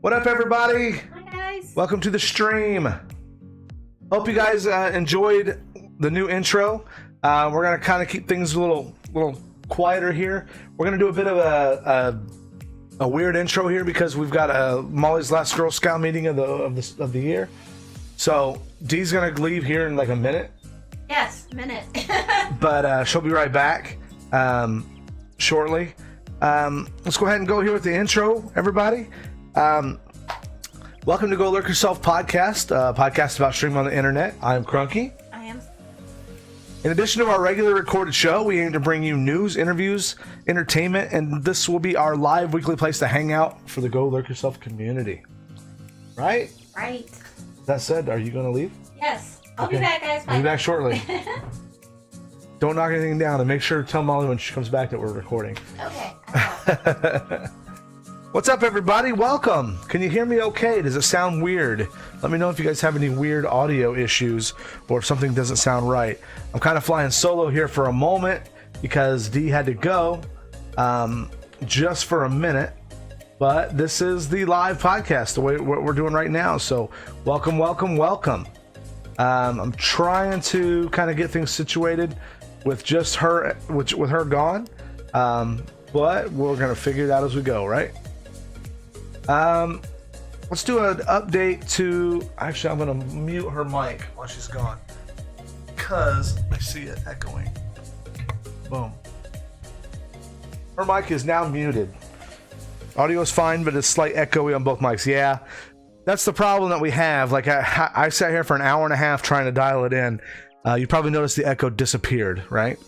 What up, everybody? Hi, guys. Welcome to the stream. Hope you guys enjoyed the new intro. We're gonna kind of keep things a little quieter here. We're gonna do a bit of a weird intro here because we've got Molly's last Girl Scout meeting of the year. So Dee's gonna leave here in like a minute. Yes, minute. But she'll be right back shortly. Let's go ahead and go here with the intro, everybody. Welcome to Go Lurk Yourself podcast, podcast about streaming on the internet. I'm Crunky. I am. In addition to our regular recorded show, we aim to bring you news, interviews, entertainment, and this will be our live weekly place to hang out for the Go Lurk Yourself community. Right? Right. That said, are you going to leave? Yes. I'll be back, guys. Bye. I'll be back shortly. Don't knock anything down, and make sure to tell Molly when she comes back that we're recording. Okay. What's up, everybody? Welcome. Can you hear me okay? Does it sound weird? Let me know if you guys have any weird audio issues or if something doesn't sound right. I'm kind of flying solo here for a moment because Dee had to go just for a minute. But this is the live podcast, the way what we're doing right now. So welcome, welcome, welcome. I'm trying to kind of get things situated with just her, with her gone. But we're going to figure it out as we go, right? Let's do an update to... Actually, I'm going to mute her mic while she's gone, because I see it echoing. Boom. Her mic is now muted. Audio is fine, but it's slight echoey on both mics. Yeah, that's the problem that we have. Like, I sat here for an hour and a half trying to dial it in. You probably noticed the echo disappeared, right?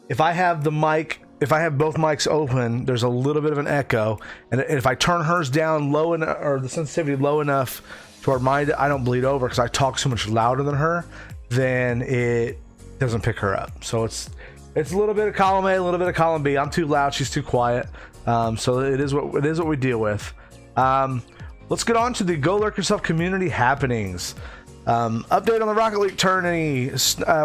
If I have the mic... If I have both mics open, there's a little bit of an echo, and if I turn hers down low enough, or the sensitivity low enough to where mine, I don't bleed over because I talk so much louder than her, then it doesn't pick her up. So it's a little bit of column A, a little bit of column B. I'm too loud, she's too quiet. So it is what we deal with. Let's get on to the Go Lurk Yourself community happenings. Update on the Rocket League tourney.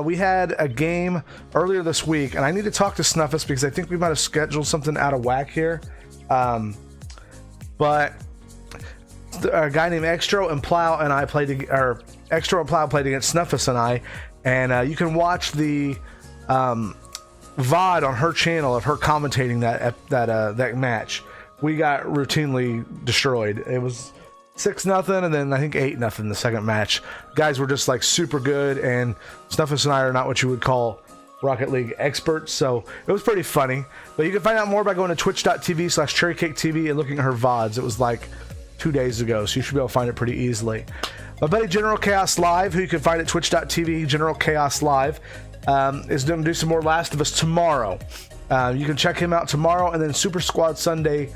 We had a game earlier this week, and I need to talk to Snuffus because I think we might have scheduled something out of whack here. But a guy named Extro and Plow and I played, or Extro and Plow played against Snuffus and I, and you can watch the VOD on her channel of her commentating that match. We got routinely destroyed. It was 6-0, and then I think 8-0 the second match. Guys were just like super good, and Snuffus and I are not what you would call Rocket League experts, so it was pretty funny. But you can find out more by going to twitch.tv/cherrycaketv and looking at her VODs. It was like 2 days ago, so you should be able to find it pretty easily. My buddy General Chaos Live, who you can find at twitch.tv, General Chaos Live, is going to do some more Last of Us tomorrow. You can check him out tomorrow, and then Super Squad Sunday,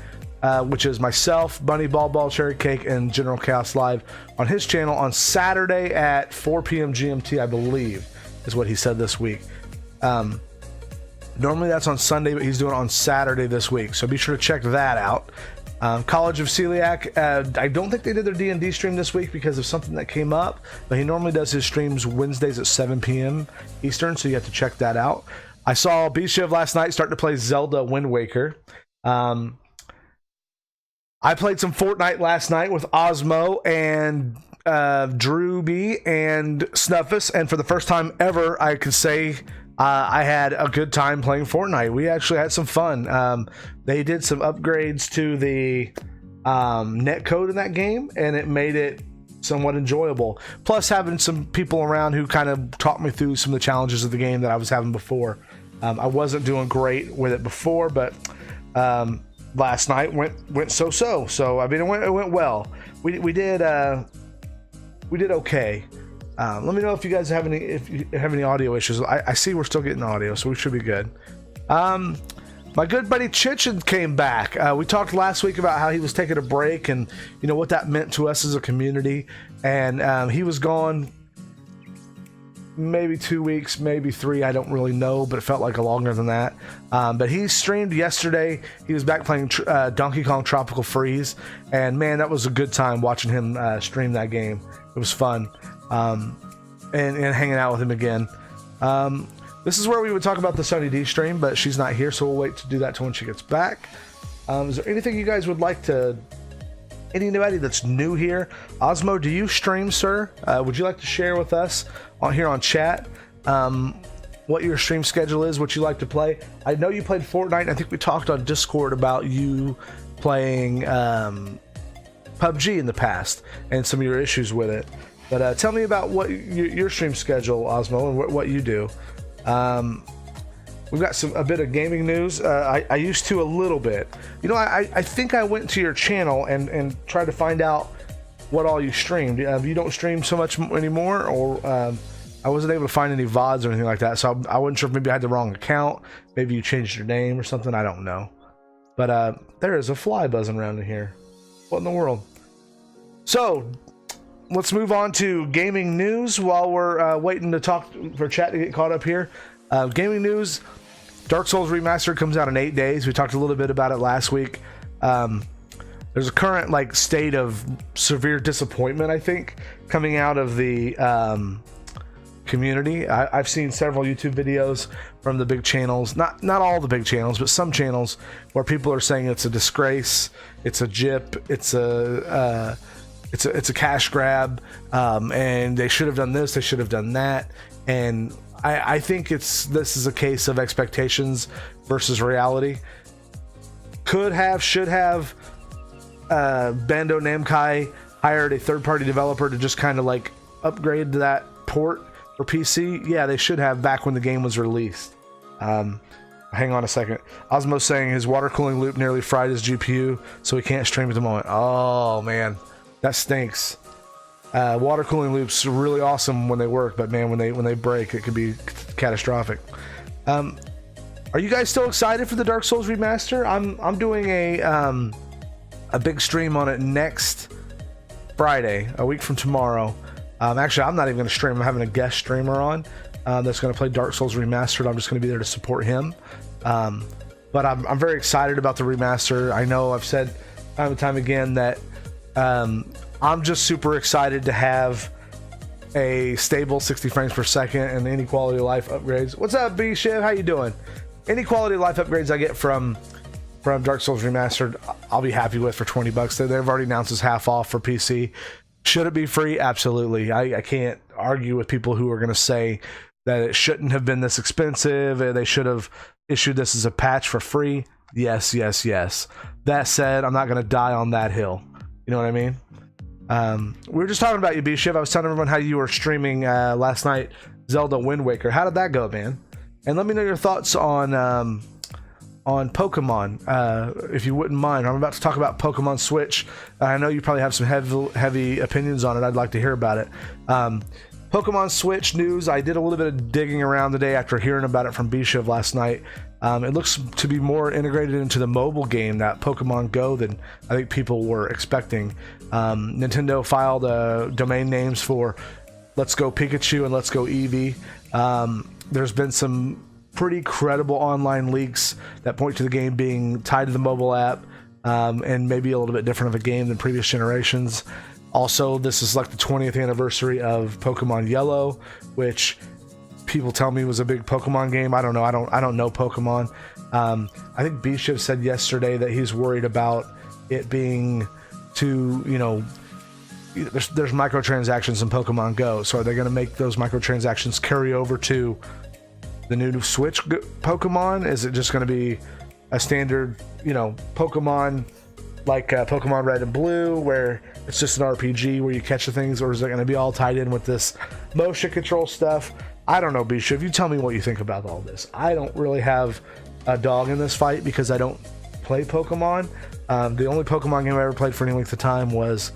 which is myself, Bunny Ball, Cherry Cake, and General Chaos Live on his channel on Saturday at 4 p.m. GMT, I believe, is what he said this week. Normally that's on Sunday, but he's doing it on Saturday this week, so be sure to check that out. College of Celiac, I don't think they did their D&D stream this week because of something that came up, but he normally does his streams Wednesdays at 7 p.m. Eastern, so you have to check that out. I saw B-Shiv last night start to play Zelda Wind Waker. I played some Fortnite last night with Osmo and Drew B and Snuffus, and for the first time ever, I could say I had a good time playing Fortnite. We actually had some fun. They did some upgrades to the netcode in that game, and it made it somewhat enjoyable. Plus, having some people around who kind of talked me through some of the challenges of the game that I was having before. I wasn't doing great with it before, but last night went so. So I mean, it went well. We did okay. Let me know if you guys have any audio issues. I see we're still getting audio, so we should be good. My good buddy Chichin came back. We talked last week about how he was taking a break and what that meant to us as a community. And he was gone maybe 2 weeks, maybe 3, I don't really know, but it felt like longer than that. But he streamed yesterday. He was back playing Donkey Kong Tropical Freeze, and man, that was a good time watching him stream that game. It was fun, and hanging out with him again. This is where we would talk about the Sunny D stream, but she's not here, so we'll wait to do that till when she gets back. Is there anything you guys would like to anybody that's new here, Osmo, do you stream, sir? Would you like to share with us on here on chat what your stream schedule is, what you like to play? I know you played Fortnite. I think we talked on Discord about you playing PUBG in the past and some of your issues with it. But tell me about what your stream schedule, Osmo, and what you do. We've got a bit of gaming news. I used to a little bit. You know, I think I went to your channel and tried to find out what all you streamed. You don't stream so much anymore, or I wasn't able to find any VODs or anything like that. So I wasn't sure if maybe I had the wrong account. Maybe you changed your name or something. I don't know. But there is a fly buzzing around in here. What in the world? So let's move on to gaming news while we're waiting to talk for chat to get caught up here. Gaming news. Dark Souls Remastered comes out in 8 days. We talked a little bit about it last week. There's a current state of severe disappointment, I think, coming out of the community. I've seen several YouTube videos from the big channels, not all the big channels, but some channels where people are saying it's a disgrace, it's a jip, it's a cash grab, and they should have done this, they should have done that, and I think this is a case of expectations versus reality. Should have Bandai Namco hired a third-party developer to just kind of upgrade that port for PC? Yeah, they should have back when the game was released. Hang on a second. Osmo's saying his water cooling loop nearly fried his GPU, so he can't stream at the moment. Oh man, that stinks. Water cooling loops are really awesome when they work, but man, when they break, it could be catastrophic. Are you guys still excited for the Dark Souls remaster? I'm doing a big stream on it next Friday, a week from tomorrow. Actually, I'm not even going to stream. I'm having a guest streamer on that's going to play Dark Souls Remastered. I'm just going to be there to support him. But I'm very excited about the remaster. I know I've said time and time again that I'm just super excited to have a stable 60 frames per second and any quality of life upgrades. What's up, B Shiv? How you doing? Any quality of life upgrades I get from Dark Souls Remastered, I'll be happy with for $20. They've already announced it's half off for PC. Should it be free? Absolutely. I can't argue with people who are going to say that it shouldn't have been this expensive. They should have issued this as a patch for free. Yes. That said, I'm not going to die on that hill. You know what I mean? We were just talking about you, B-Shiv. I was telling everyone how you were streaming last night Zelda Wind Waker. How did that go, man? And let me know your thoughts on Pokemon, if you wouldn't mind. I'm about to talk about Pokemon Switch. I know you probably have some heavy opinions on it. I'd like to hear about it. Pokemon Switch news. I did a little bit of digging around today after hearing about it from B-Shiv last night. It looks to be more integrated into the mobile game, that Pokemon Go, than I think people were expecting. Nintendo filed domain names for Let's Go Pikachu and Let's Go Eevee. There's been some pretty credible online leaks that point to the game being tied to the mobile app, and maybe a little bit different of a game than previous generations. Also, this is like the 20th anniversary of Pokemon Yellow, which people tell me was a big Pokemon game. I don't know. I don't know Pokemon. I think B-Shiv said yesterday that he's worried about it being too, there's microtransactions in Pokemon Go. So are they going to make those microtransactions carry over to the new Switch Pokemon? Is it just going to be a standard, Pokemon like Pokemon Red and Blue, where it's just an RPG where you catch the things, or is it going to be all tied in with this motion control stuff? I don't know, Bisha. You tell me what you think about all this. I don't really have a dog in this fight because I don't play Pokemon. The only Pokemon game I ever played for any length of time was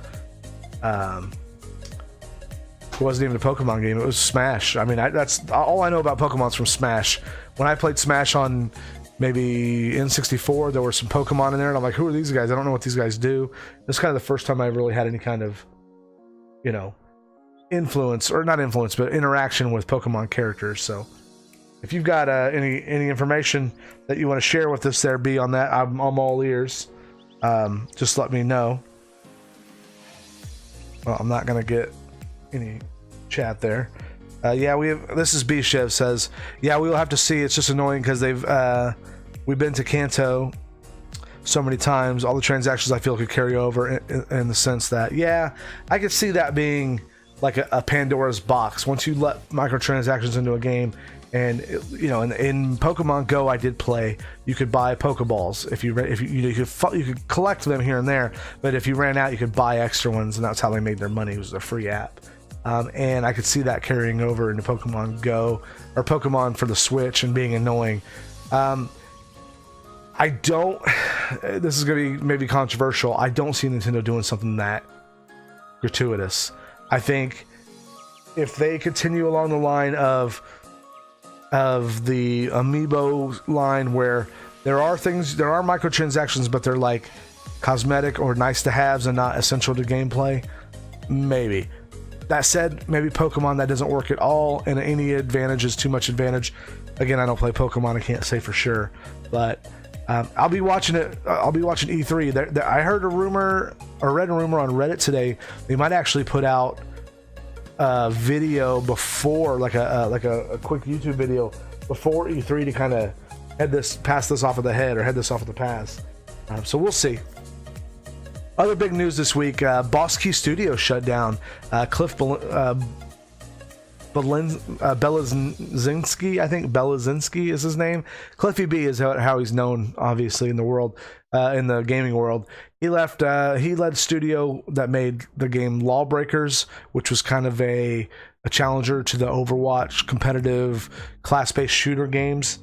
it wasn't even a Pokemon game. It was Smash. I mean, that's all I know about Pokemon's from Smash. When I played Smash on maybe N64, there were some Pokemon in there, and I'm like, who are these guys? I don't know what these guys do. This is kind of the first time I really had any kind of, influence, or not influence, but interaction with Pokemon characters. So if you've got any information that you want to share with us there, be on that, I'm all ears. Just let me know. Well, I'm not going to get any chat there. This is B-Shiv says, we will have to see. It's just annoying because we've been to Kanto so many times. All the transactions I feel could carry over in the sense that, yeah, I could see that being like a Pandora's box. Once you let microtransactions into a game, and in Pokemon Go, I did play. You could buy Pokeballs you could collect them here and there, but if you ran out, you could buy extra ones, and that's how they made their money. It was a free app. And I could see that carrying over into Pokemon Go or Pokemon for the Switch and being annoying. This is going to be maybe controversial. I don't see Nintendo doing something that gratuitous. I think if they continue along the line of the Amiibo line where there are microtransactions, but they're like cosmetic or nice to haves and not essential to gameplay, maybe. That said, maybe Pokemon that doesn't work at all, and any advantage is too much advantage. Again, I don't play Pokemon, I can't say for sure, but I'll be watching it. I'll be watching E3. I heard a rumor or read a rumor on Reddit today. They might actually put out a video before, like a quick YouTube video before E3 to kind of pass this off of the head or head this off of the pass. So we'll see. Other big news this week, Boss Key Studios shut down. Cliff Belazinski, I think Belazinski is his name. Cliffy B is how he's known, obviously, in the world, in the gaming world. He left. He led studio that made the game Lawbreakers, which was kind of a challenger to the Overwatch competitive class-based shooter games.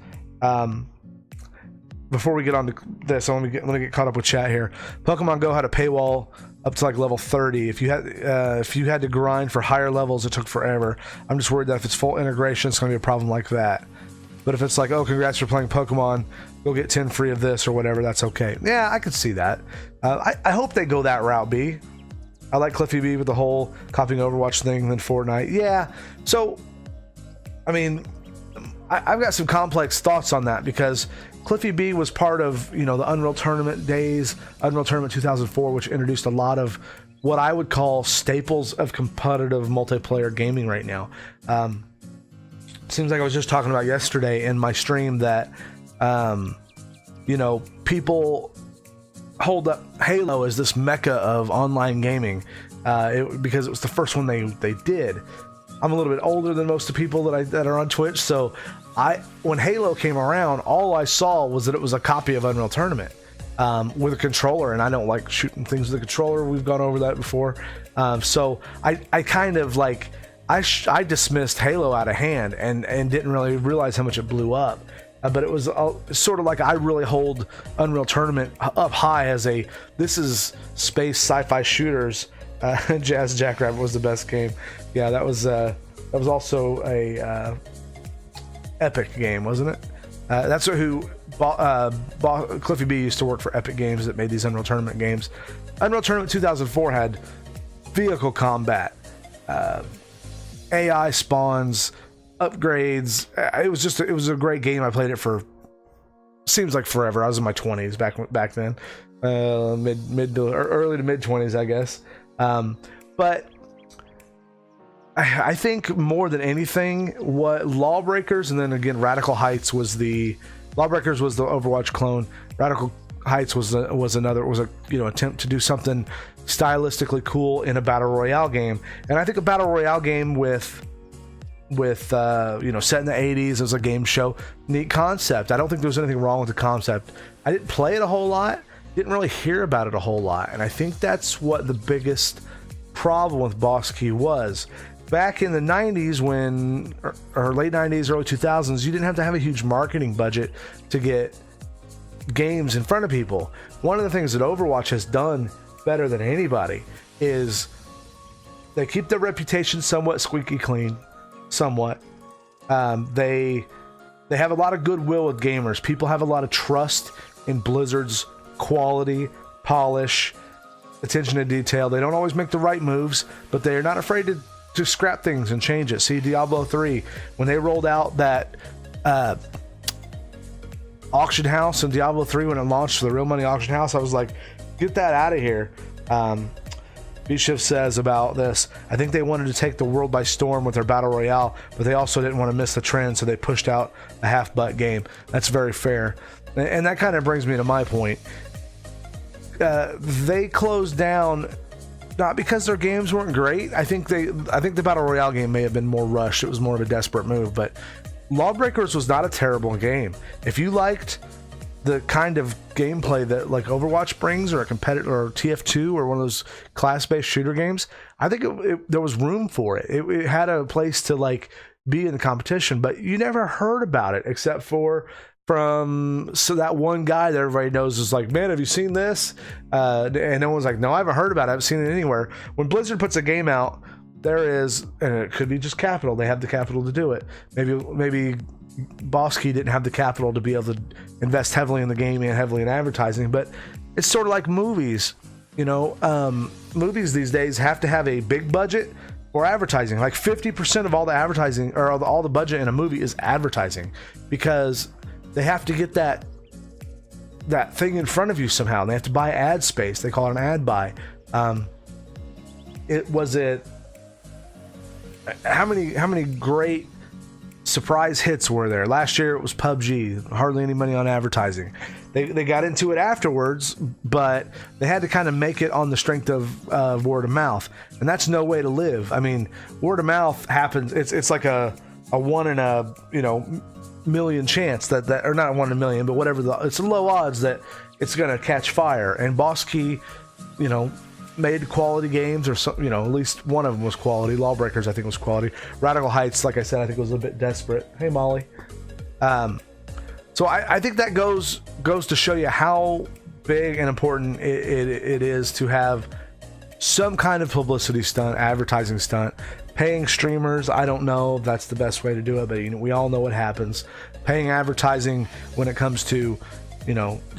Before we get on to this, let me get caught up with chat here. Pokemon Go had a paywall up to like level 30. If you had to grind for higher levels, it took forever. I'm just worried that if it's full integration, it's going to be a problem like that. But if it's like, oh, congrats for playing Pokemon, go get 10 free of this or whatever, that's okay. Yeah, I could see that. I hope they go that route, B. I like Cliffy B with the whole copying Overwatch thing, then Fortnite. Yeah, so, I mean, I've got some complex thoughts on that because Cliffy B was part of, the Unreal Tournament days, Unreal Tournament 2004, which introduced a lot of what I would call staples of competitive multiplayer gaming right now. Seems like I was just talking about yesterday in my stream that, people hold up Halo as this mecca of online gaming because it was the first one they did. I'm a little bit older than most of the people that are on Twitch, so when Halo came around, all I saw was that it was a copy of Unreal Tournament with a controller, and I don't like shooting things with a controller. We've gone over that before. So I kind of like I dismissed Halo out of hand and didn't really realize how much it blew up. But it was sort of like I really hold Unreal Tournament up high as this is space sci-fi shooters. Jazz Jackrabbit was the best game. Yeah, that was also a Epic game, wasn't it? That's who Cliffy B used to work for Epic Games that made these Unreal Tournament games. Unreal Tournament 2004 had vehicle combat, AI spawns, upgrades. It was a great game. I played it for seems like forever. I was in my 20s back then, mid to early to mid 20s, I guess. But I think more than anything, what Lawbreakers and then again Radical Heights was Lawbreakers was the Overwatch clone. Radical Heights was an attempt to do something stylistically cool in a battle royale game. And I think a battle royale game with set in the 80s as a game show, neat concept. I don't think there was anything wrong with the concept. I didn't play it a whole lot, didn't really hear about it a whole lot, and I think that's what the biggest problem with Boss Key was. Back in the 90s or late 90s, early 2000s, you didn't have to have a huge marketing budget to get games in front of people. One of the things that Overwatch has done better than anybody is they keep their reputation somewhat squeaky clean, somewhat. They have a lot of goodwill with gamers. People have a lot of trust in Blizzard's quality, polish, attention to detail. They don't always make the right moves, but they are not afraid to scrap things and change it. See Diablo 3, when they rolled out that auction house in Diablo 3 when it launched, the real money auction house, I was like, get that out of here. B-Shift says about this, I think they wanted to take the world by storm with their battle royale, but they also didn't want to miss the trend, so they pushed out a half-butt game. That's very fair. And that kind of brings me to my point. they closed down not because their games weren't great. I think the Battle Royale game may have been more rushed. It was more of a desperate move, but Lawbreakers was not a terrible game. If you liked the kind of gameplay that like Overwatch brings, or a competitor, or TF2, or one of those class-based shooter games, I think there was room for it. It had a place to like be in the competition, but you never heard about it except for from that one guy that everybody knows is like, man, have you seen this? And no one's like, no, I haven't heard about it. I haven't seen it anywhere. When Blizzard puts a game out, there is, and it could be just capital. They have the capital to do it. Maybe Bosky didn't have the capital to be able to invest heavily in the game and heavily in advertising, but it's sort of like movies. Movies these days have to have a big budget or advertising. Like 50% of all the advertising, or all the budget in a movie, is advertising, because they have to get that thing in front of you somehow. They have to buy ad space. They call it an ad buy. How many great surprise hits were there? Last year it was PUBG. Hardly any money on advertising. They got into it afterwards, but they had to kind of make it on the strength of word of mouth, and that's no way to live. I mean, word of mouth happens. It's like a 1 in a million chance that or not 1 in a million, but whatever. It's low odds that it's gonna catch fire. And Boss Key, made quality games, or some, at least one of them was quality. Lawbreakers, I think, was quality. Radical Heights, like I said, I think was a bit desperate. Hey, Molly. So I think that goes to show you how big and important it is to have some kind of publicity stunt, advertising stunt. Paying streamers, I don't know if that's the best way to do it, but we all know what happens. Paying advertising when it comes to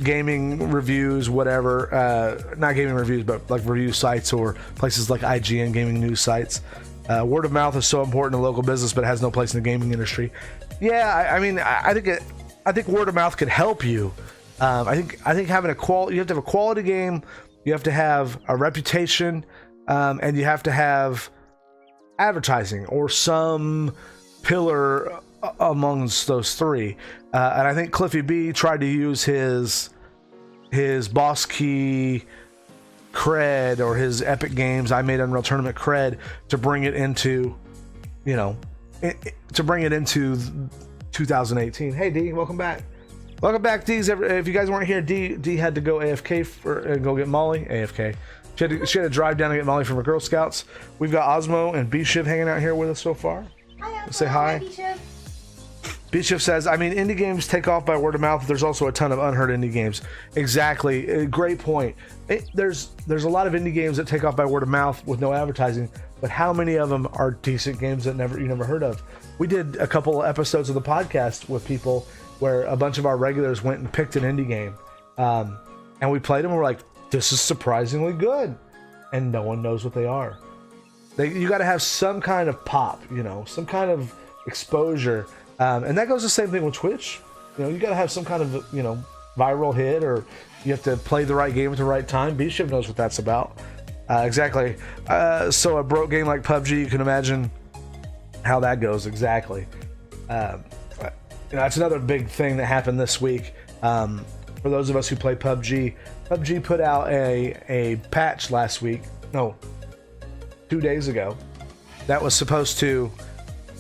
gaming reviews, whatever, not gaming reviews, but like review sites or places like IGN, gaming news sites. Word of mouth is so important in local business, but it has no place in the gaming industry. Yeah, I think word of mouth could help you. I think having you have to have a quality game, you have to have a reputation, and you have to have advertising or some pillar amongst those three. And I think Cliffy B tried to use his Boss Key cred, or his Epic Games I Made Unreal Tournament cred, to bring it into 2018. Hey D, welcome back. Welcome back, D. If you guys weren't here, D had to go AFK go get Molly. AFK. She had to drive down to get Molly from her Girl Scouts. We've got Osmo and B-Shiv hanging out here with us so far. Hi, Osmo. Say hi. B-Shiv. B-Shiv says, indie games take off by word of mouth. There's also a ton of unheard indie games. Exactly. Great point. There's a lot of indie games that take off by word of mouth with no advertising, but how many of them are decent games that you never heard of? We did a couple episodes of the podcast with people where a bunch of our regulars went and picked an indie game, and we played them, and we're like, this is surprisingly good, and no one knows what they are. You got to have some kind of pop, some kind of exposure, and that goes the same thing with Twitch. You got to have some kind of viral hit, or you have to play the right game at the right time. B-Shiv knows what that's about. Exactly. So a broke game like PUBG, you can imagine how that goes. Exactly. That's another big thing that happened this week. For those of us who play PUBG, PUBG put out a patch last week. No, 2 days ago. That was supposed to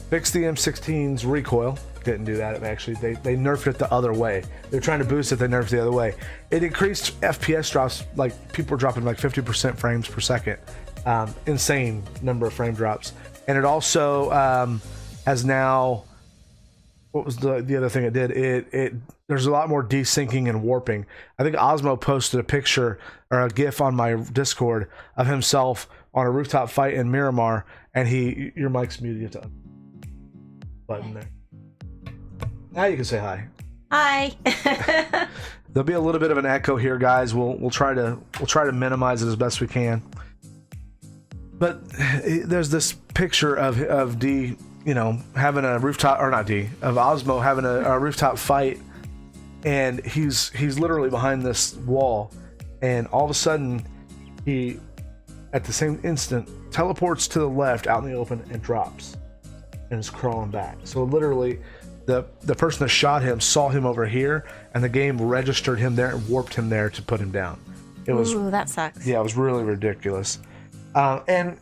fix the M16's recoil. Didn't do that. Actually, they nerfed it the other way. They're trying to boost it. They nerfed it the other way. It increased FPS drops. Like, people were dropping like 50% frames per second. Insane number of frame drops. And it also has now. What was the other thing it did? It there's a lot more desyncing and warping. I think Osmo posted a picture or a GIF on my Discord of himself on a rooftop fight in Miramar, and your mic's muted. You have to button there. Now you can say hi. Hi. There'll be a little bit of an echo here, guys. We'll try to minimize it as best we can. But there's this picture of D, having a rooftop, or not D, of Osmo having a rooftop fight, and he's literally behind this wall, and all of a sudden he, at the same instant, teleports to the left out in the open and drops, and is crawling back. So literally, the person that shot him saw him over here, and the game registered him there and warped him there to put him down. It was, Ooh, that sucks. yeah, it was really ridiculous. And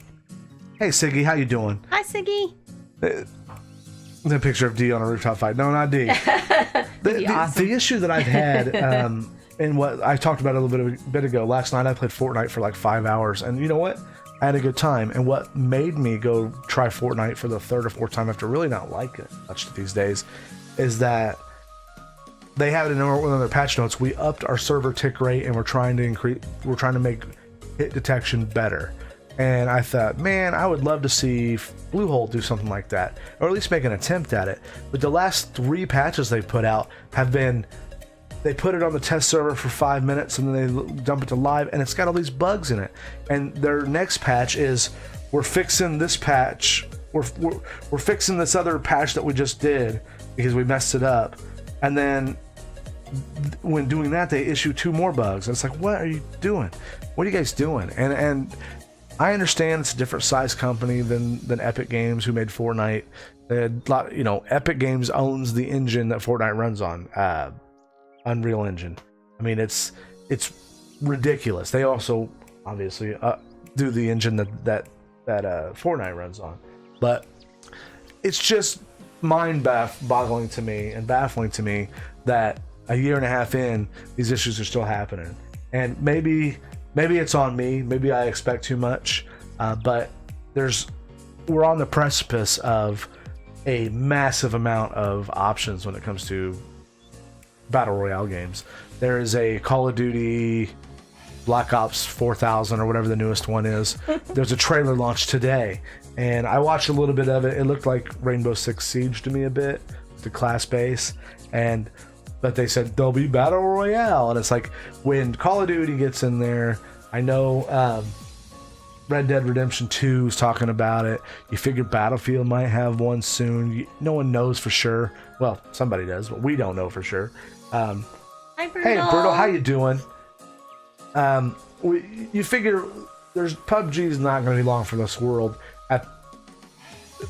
hey, Siggy, how you doing? Hi, Siggy. The picture of D on a rooftop fight. No, not D. The issue that I've had, and what I talked about a little bit ago, last night I played Fortnite for like 5 hours, and you know what? I had a good time. And what made me go try Fortnite for the third or fourth time after really not liking it much these days is that they have it in one of their patch notes. We upped our server tick rate, and we're trying to make hit detection better. And I thought, man, I would love to see Bluehole do something like that, or at least make an attempt at it. But the last 3 patches they've put out have been, they put it on the test server for 5 minutes and then they dump it to live, and it's got all these bugs in it. And their next patch is, we're fixing this patch, we're fixing this other patch that we just did because we messed it up. And then when doing that, they issue 2 more bugs. And it's like, what are you doing? What are you guys doing? And I understand it's a different size company than Epic Games, who made Fortnite. Epic Games owns the engine that Fortnite runs on, Unreal Engine. I mean, it's ridiculous. They also obviously do the engine that Fortnite runs on, but it's just mind-boggling to me and baffling to me that a year and a half in, these issues are still happening. And maybe it's on me. Maybe I expect too much. But we're on the precipice of a massive amount of options when it comes to battle royale games. There is a Call of Duty Black Ops 4000 or whatever the newest one is. There's a trailer launched today, and I watched a little bit of it. It looked like Rainbow Six Siege to me a bit, the class base, but they said there'll be battle royale, and it's like, when Call of Duty gets in there, I know Red Dead Redemption 2 is talking about it. You figure Battlefield might have one soon. No one knows for sure. Well, somebody does, but we don't know for sure. Hi, Brutal. Hey, Brutal, how you doing? You figure PUBG is not going to be long for this world.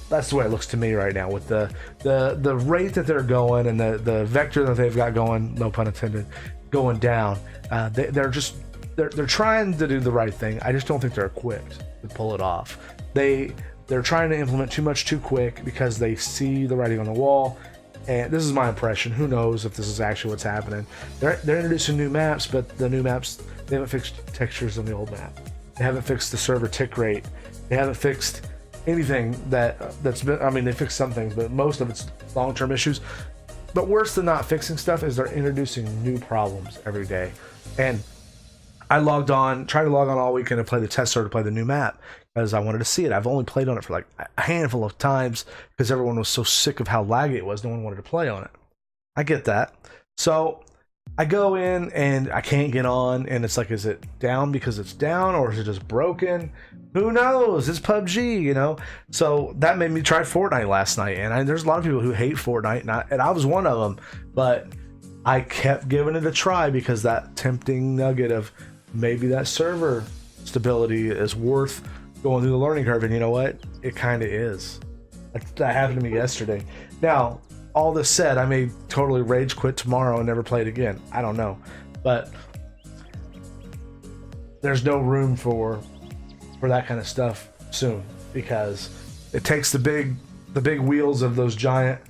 That's the way it looks to me right now, with the rate that they're going and the vector that they've got going, no pun intended, going down. They're trying to do the right thing. I just don't think they're equipped to pull it off. They're trying to implement too much too quick because they see the writing on the wall. And this is my impression. Who knows if this is actually what's happening? They're introducing new maps, but the new maps, they haven't fixed textures on the old map. They haven't fixed the server tick rate. They haven't fixed anything that's been. I mean, they fixed some things, but most of it's long-term issues. But worse than not fixing stuff is they're introducing new problems every day. And I tried to log on all weekend to play the test server, to play the new map, because I wanted to see it. I've only played on it for like a handful of times because everyone was so sick of how laggy it was. No one wanted to play on it. I get that. So I go in and I can't get on, and it's like, is it down because it's down, or is it just broken? Who knows? It's PUBG, you know? So that made me try Fortnite last night, and there's a lot of people who hate Fortnite, and I was one of them, but I kept giving it a try because that tempting nugget of maybe that server stability is worth going through the learning curve, and you know what? It kind of is. That happened to me yesterday. Now, all this said, I may totally rage quit tomorrow and never play it again. I don't know, but there's no room for that kind of stuff soon, because it takes the big wheels of those giant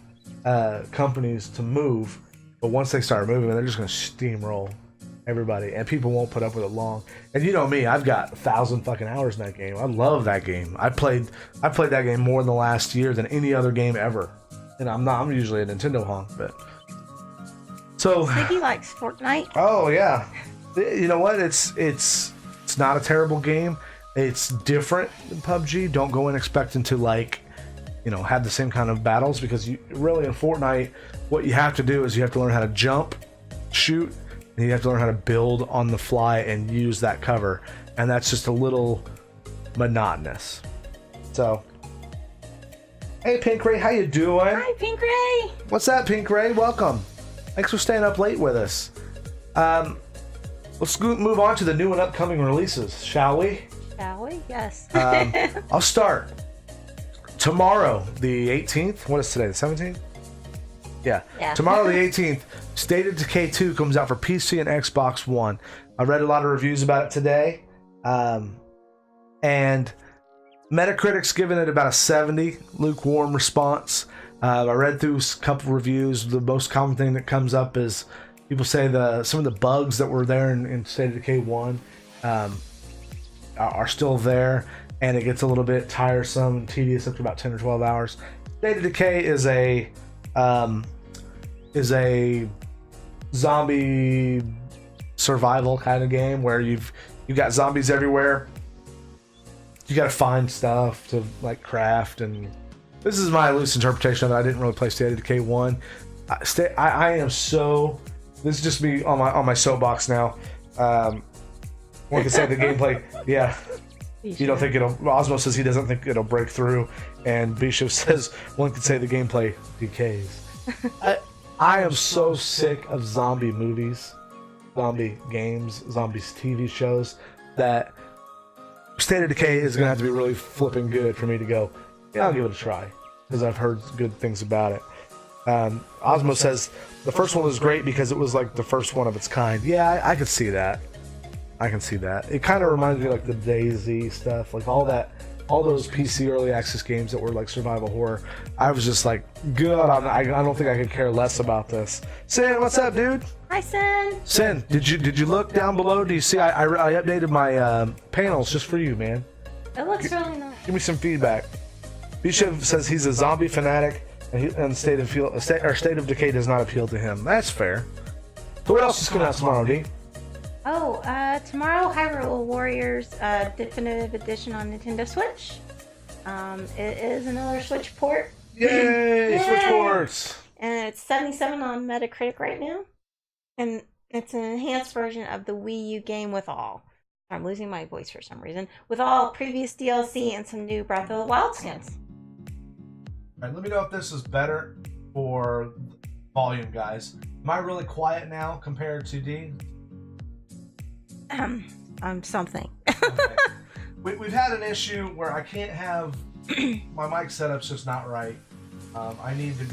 companies to move. But once they start moving, they're just going to steamroll everybody, and people won't put up with it long. And you know me, I've got 1,000 fucking hours in that game. I love that game. I played that game more in the last year than any other game ever. And I'm usually a Nintendo honk, but so Siggy likes Fortnite. Oh yeah, you know what? It's not a terrible game. It's different than PUBG. Don't go in expecting to have the same kind of battles, because you really, in Fortnite, what you have to do is you have to learn how to jump, shoot, and you have to learn how to build on the fly and use that cover, and that's just a little monotonous. So, hey Pink Ray, how you doing? Hi, Pink Ray. What's that, Pink Ray? Welcome. Thanks for staying up late with us. Let's move on to the new and upcoming releases, shall we? Shall we? Yes. I'll start. Tomorrow, the 18th. What is today? The 17th? Yeah. Yeah. Tomorrow the 18th, State of Decay 2 comes out for PC and Xbox One. I read a lot of reviews about it today, and Metacritic's giving it about a 70, lukewarm response. I read through a couple reviews. The most common thing that comes up is people say some of the bugs that were there in State of Decay 1 are still there, and it gets a little bit tiresome and tedious after about 10 or 12 hours. State of Decay is a zombie survival kind of game where you've got zombies everywhere. You got to find stuff to like craft, and this is my loose interpretation of it. I didn't really play State of Decay 1. I am so. This is just me on my soapbox now. One could say the gameplay. Yeah. You don't think it'll. Osmo says he doesn't think it'll break through, and Bishop says one could say the gameplay decays. I am so sick of zombie movies, zombie games, zombies TV shows that State of Decay is gonna have to be really flipping good for me to go. Yeah, I'll give it a try because I've heard good things about it. Osmo says the first one was great because it was like the first one of its kind. Yeah, I could see that. I can see that. It kind of reminds me of like the DayZ stuff, like all those PC early access games that were like survival horror. I was just like, good. I don't think I could care less about this. Sin, what's up, dude? Hi, Sin. Sin, did you look down below? Do you see? I updated my panels just for you, man. It looks really nice. Give me some feedback. Bishop says he's a zombie fanatic, and State of Decay does not appeal to him. That's fair. So what else is coming out tomorrow, D? Oh, tomorrow Hyrule Warriors Definitive Edition on Nintendo Switch. It is another Switch port. Yay! Yay! Switch ports! And it's 77 on Metacritic right now. And it's an enhanced version of the Wii U game with all. I'm losing my voice for some reason. With all previous DLC and some new Breath of the Wild skins. Alright, let me know if this is better for volume, guys. Am I really quiet now compared to D? I'm something. Okay. We've had an issue where I can't have my mic setup's just not right. I need to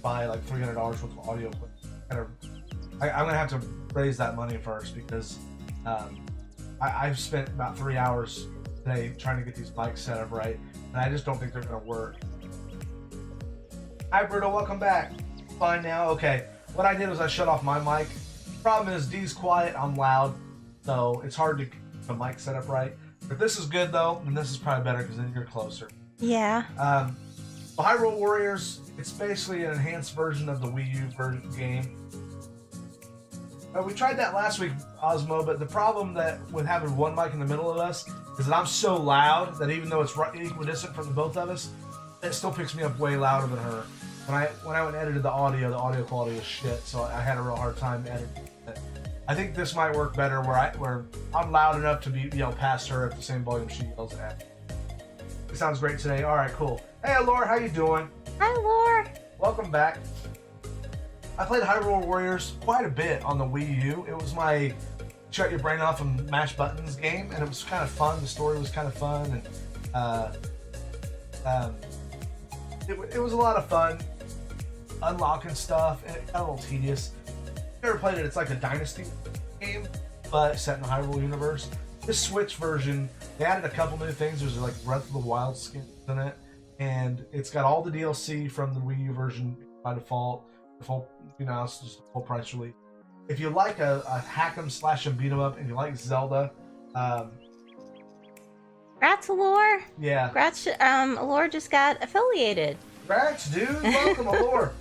buy like $300 worth of audio equipment. I'm gonna have to raise that money first because I've spent about 3 hours today trying to get these mics set up right, and I just don't think they're gonna work. Hi Bruto, welcome back. Fine now. Okay. What I did was I shut off my mic. Problem is D's quiet, I'm loud. So it's hard to get the mic set up right. If this is good though, then this is probably better because then you're closer. Yeah. Hyrule Warriors, it's basically an enhanced version of the Wii U game. We tried that last week, Osmo, but the problem with having one mic in the middle of us is that I'm so loud that even though it's equidistant from the both of us, it still picks me up way louder than her. When I went and edited the audio quality was shit, so I had a real hard time editing it. I think this might work better where I'm loud enough to be yelled past her at the same volume she yells at. It sounds great today. All right, cool. Hey, Laura, how you doing? Hi, Laura. Welcome back. I played Hyrule Warriors quite a bit on the Wii U. It was my shut your brain off and mash buttons game, and it was kind of fun. The story was kind of fun, and it was a lot of fun unlocking stuff, and it got a little tedious. Never played it. It's like a Dynasty game, but set in the Hyrule universe. This Switch version, they added a couple new things. There's like Breath of the Wild skins in it, and it's got all the DLC from the Wii U version by default. It's just a full price release. If you like a hack 'em slash 'em beat 'em up, and you like Zelda, Congrats, Allure. yeah. Congrats, Allure just got affiliated. Congrats, dude. Welcome, Allure.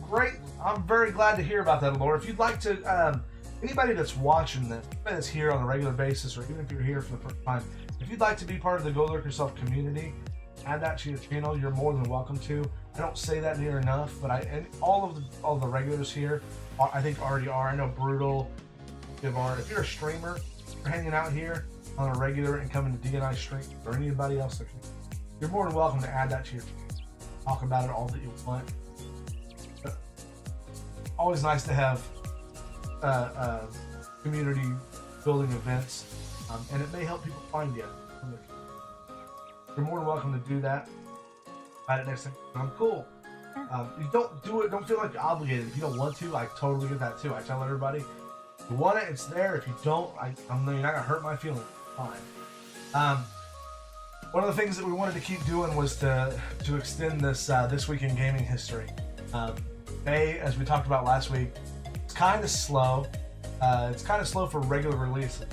Great. I'm very glad to hear about that, Allure. If you'd like to, anybody that's watching this, anybody that's here on a regular basis, or even if you're here for the first time, if you'd like to be part of the Go Lurk Yourself community, add that to your channel, you're more than welcome to. I don't say that near enough, but all of the regulars here, I think already are. I know Brutal, Givar. If you're a streamer, you're hanging out here on a regular and coming to DNI stream, or anybody else that can, you're more than welcome to add that to your channel. Talk about it all that you want. Always nice to have community building events, and it may help people find you. You're more than welcome to do that. Add it next time. I'm cool. You don't do it. Don't feel like you're obligated. If you don't want to, I totally get that too. I tell everybody, if you want it, it's there. If you don't, I'm you're not gonna hurt my feelings. Fine. One of the things that we wanted to keep doing was to extend this week in gaming history. As we talked about last week, it's kind of slow. It's kind of slow for regular releases.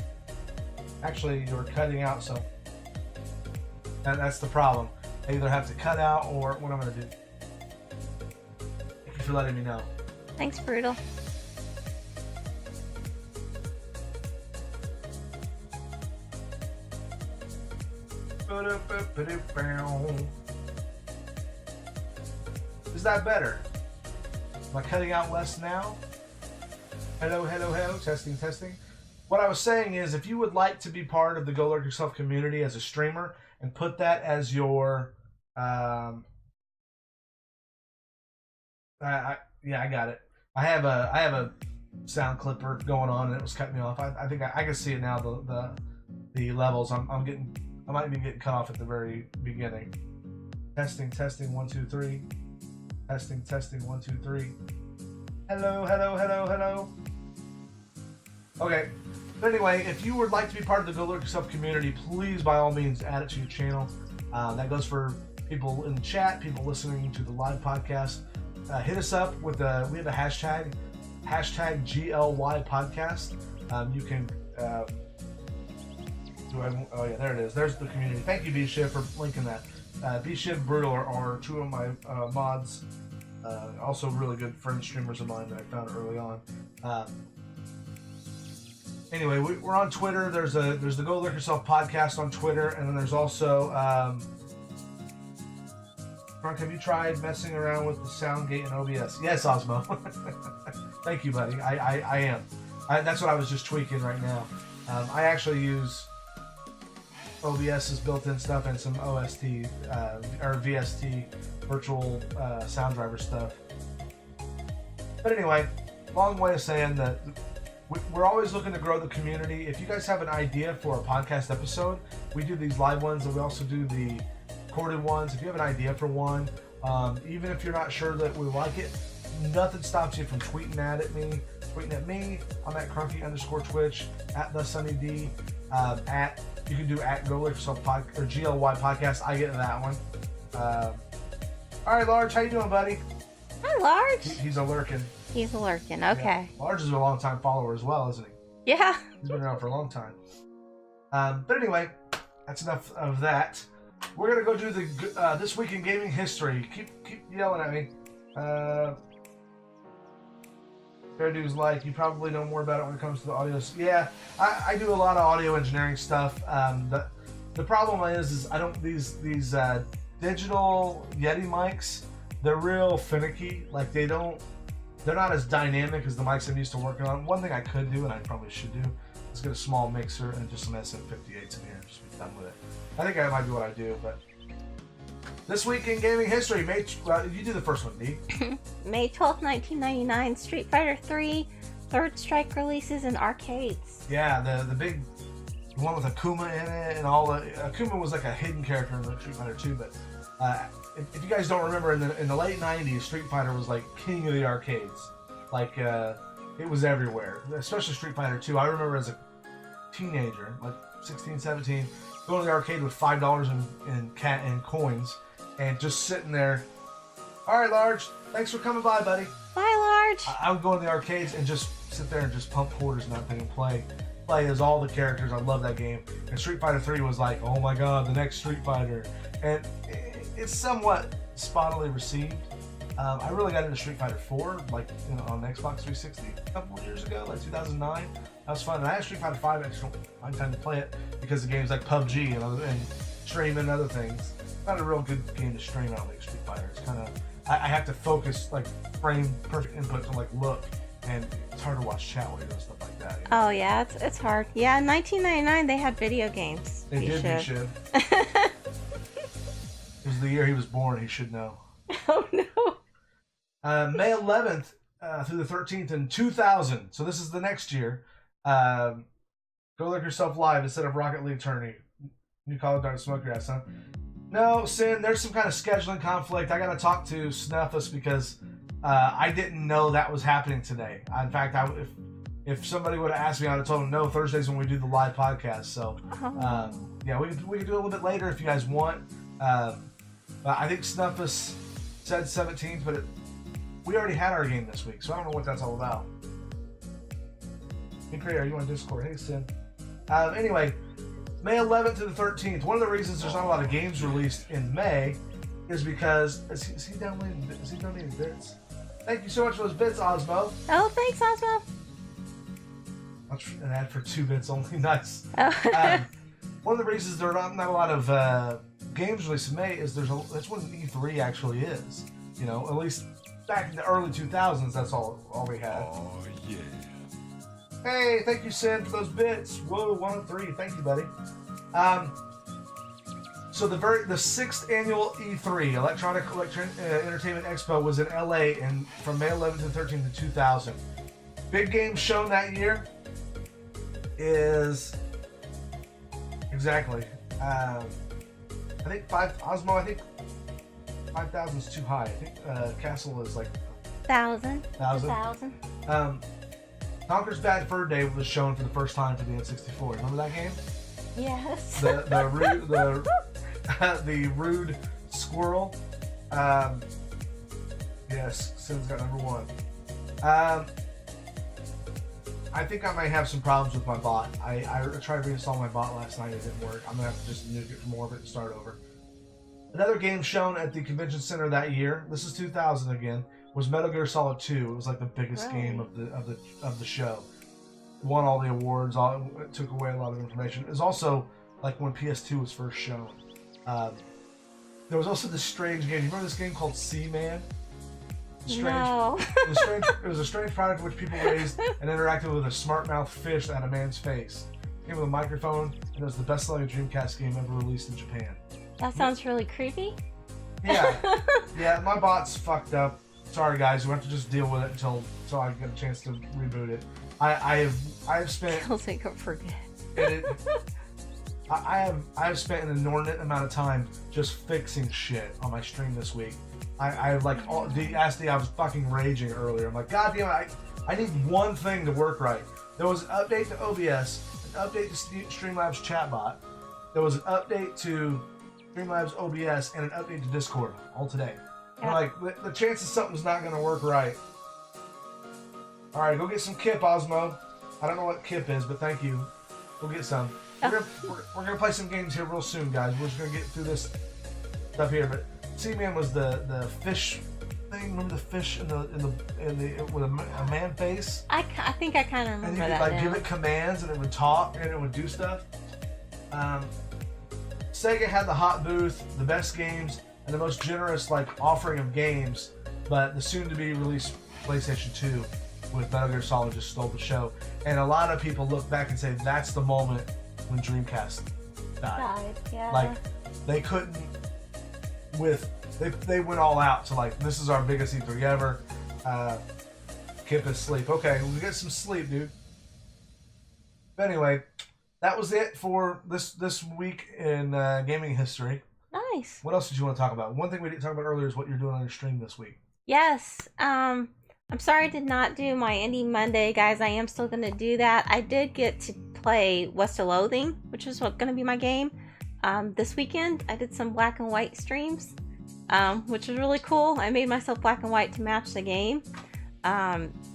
Actually, you're cutting out, so that's the problem. I either have to cut out or what I'm going to do. Thank you for letting me know. Thanks, Brutal. Is that better? Am I cutting out less now? Hello, hello, hello. Testing, testing. What I was saying is, if you would like to be part of the Go Lurk Yourself community as a streamer and put that as your, yeah, I got it. I have a sound clipper going on and it was cutting me off. I think I can see it now. The levels. I might be getting cut off at the very beginning. Testing, testing. 1, 2, 3. Testing, testing. 1, 2, 3. Hello, hello, hello, hello. Okay. But anyway, if you would like to be part of the Go Lurk Yourself community, please, by all means, add it to your channel. That goes for people in the chat, people listening to the live podcast. Hit us up with we have a hashtag GLY podcast. You can. Oh yeah, there it is. There's the community. Thank you, B-Shiv, for linking that. B-Shiv, Brutal are two of my mods. Also really good friend streamers of mine that I found early on. Anyway, we're on Twitter. There's the Go Lurk Yourself podcast on Twitter, and then there's also Frank, have you tried messing around with the Soundgate and OBS? Yes, Osmo. Thank you, buddy. I am. That's what I was just tweaking right now. I actually use OBS's built-in stuff and some OST or VST virtual sound driver stuff. But anyway, long way of saying that we're always looking to grow the community. If you guys have an idea for a podcast episode, we do these live ones and we also do the recorded ones. If you have an idea for one, even if you're not sure that we like it, nothing stops you from tweeting at me. I'm at Crunky_Twitch, at the Sunny D, you can do at Go Lurk Yourself or GLY podcast. I get that one. All right, Large, how you doing, buddy? Hi, Large. He's a lurking. He's a lurking. Okay. Yeah. Large is a long-time follower as well, isn't he? Yeah. He's been around for a long time. But anyway, that's enough of that. We're gonna go do the this week in gaming history. Keep yelling at me. Fair dues, like, you probably know more about it when it comes to the audio. Yeah, I do a lot of audio engineering stuff. The problem is I don't these digital Yeti mics. They're real finicky. Like they're not as dynamic as the mics I'm used to working on. One thing I could do, and I probably should do, is get a small mixer and just some SM58s in here. Just be done with it. I think I might be what I do, but this week in gaming history, you do the first one, D. May 12th, 1999, Street Fighter 3 Third Strike releases in arcades. Yeah, the big one with Akuma in it and all the Akuma was like a hidden character in the Street Fighter 2, but if you guys don't remember, in the late 90s, Street Fighter was like king of the arcades. Like it was everywhere, especially Street Fighter 2. I remember as a teenager, like 16, 17, going to the arcade with $5 in coins and just sitting there. All right, Large, thanks for coming by, buddy. Bye, Large. I would go to the arcades and just sit there and just pump quarters and nothing and play as all the characters. I love that game. And Street Fighter 3 was like, oh my god, the next Street Fighter. And it's somewhat spottily received. I really got into Street Fighter 4 on Xbox 360 a couple of years ago, like 2009. That was fun. And I had Street Fighter 5, I just don't find time to play it because the games like PUBG and streaming and other things. It's not a real good game to stream, I don't think, Street Fighter. It's kind of, I have to focus, like frame perfect input to like look, and it's hard to watch chat while you're doing stuff like that. You know? Oh yeah, it's hard. Yeah, in 1999 they had video games. They did, you should. It was the year he was born, he should know. Oh no. May 11th through the 13th in 2000. So this is the next year. Go Lurk Yourself Live instead of Rocket League tourney. New Call of Duty Smoke Your Ass, huh? No, Sin, there's some kind of scheduling conflict. I got to talk to Snuffus because I didn't know that was happening today. In fact, if somebody would have asked me, I would have told them, no, Thursday's when we do the live podcast. So, yeah, we can do it a little bit later if you guys want. But I think Snuffus said 17th, but we already had our game this week, so I don't know what that's all about. Hey, Cray, are you on Discord? Hey, Sin. Anyway, May 11th to the 13th. One of the reasons there's not a lot of games released in May is because is he donating bits? Thank you so much for those bits, Osmo. Oh, thanks, Osmo. An ad for 2 bits only. Nice. Oh. One of the reasons there are not a lot of games released in May is that's when E3 actually is. You know, at least back in the early 2000s, that's all we had. Oh yeah. Hey, thank you, Sid, for those bits. Whoa, 103. Thank you, buddy. So the 6th annual E3 Electronic Entertainment Expo was in LA from May 11th to 13th to 2000. Big games shown that year is exactly. I think Osmo. I think 5,000 is too high. I think Castle is like 1,000. 1,000. Conker's Bad Fur Day was shown for the first time for the N64. Remember that game? Yes. The rude squirrel. Yes, Sin's got number 1. I think I might have some problems with my bot. I tried reinstalling my bot last night. It didn't work. I'm gonna have to just nuke it from orbit and start over. Another game shown at the convention center that year. This is 2000 again. Was Metal Gear Solid 2. It was like the biggest game of the show. Won all the awards. It took away a lot of information. It was also like when PS2 was first shown. There was also this strange game. You remember this game called Seaman? No. It was a strange product in which people raised and interacted with a smart-mouthed fish that had a man's face. It came with a microphone, and it was the best-selling Dreamcast game ever released in Japan. That sounds really creepy. Yeah, my bot's fucked up. Sorry, guys. We have to just deal with it until I get a chance to reboot it. I have spent. I'll take a forget. I have spent an inordinate amount of time just fixing shit on my stream this week. I like I was fucking raging earlier. I'm like, God damn it! I need one thing to work right. There was an update to OBS, an update to Streamlabs chatbot. There was an update to Streamlabs OBS and an update to Discord all today. Yeah. Like, the chances something's not going to work right. Alright, go get some Kip, Osmo. I don't know what Kip is, but thank you. Go get some. We're gonna play some games here real soon, guys. We're just gonna get through this stuff here. But Seaman was the fish thing. Remember the fish with a man face? I think I kind of remember that. And you could like give it commands, and it would talk, and it would do stuff. Sega had the hot booth, the best games, and the most generous offering of games. But the soon-to-be released PlayStation 2 with Metal Gear Solid just stole the show. And a lot of people look back and say that's the moment when Dreamcast died. Yeah. Like, they couldn't they went all out to this is our biggest E3 ever. Kip is asleep. Okay, we'll get some sleep, dude. But anyway, that was it for this week in gaming history. Nice. What else did you want to talk about? One thing we didn't talk about earlier is what you're doing on your stream this week. Yes. I'm sorry I did not do my Indie Monday, guys. I am still going to do that. I did get to play West of Loathing, which is going to be my game. This weekend, I did some black and white streams, which was really cool. I made myself black and white to match the game.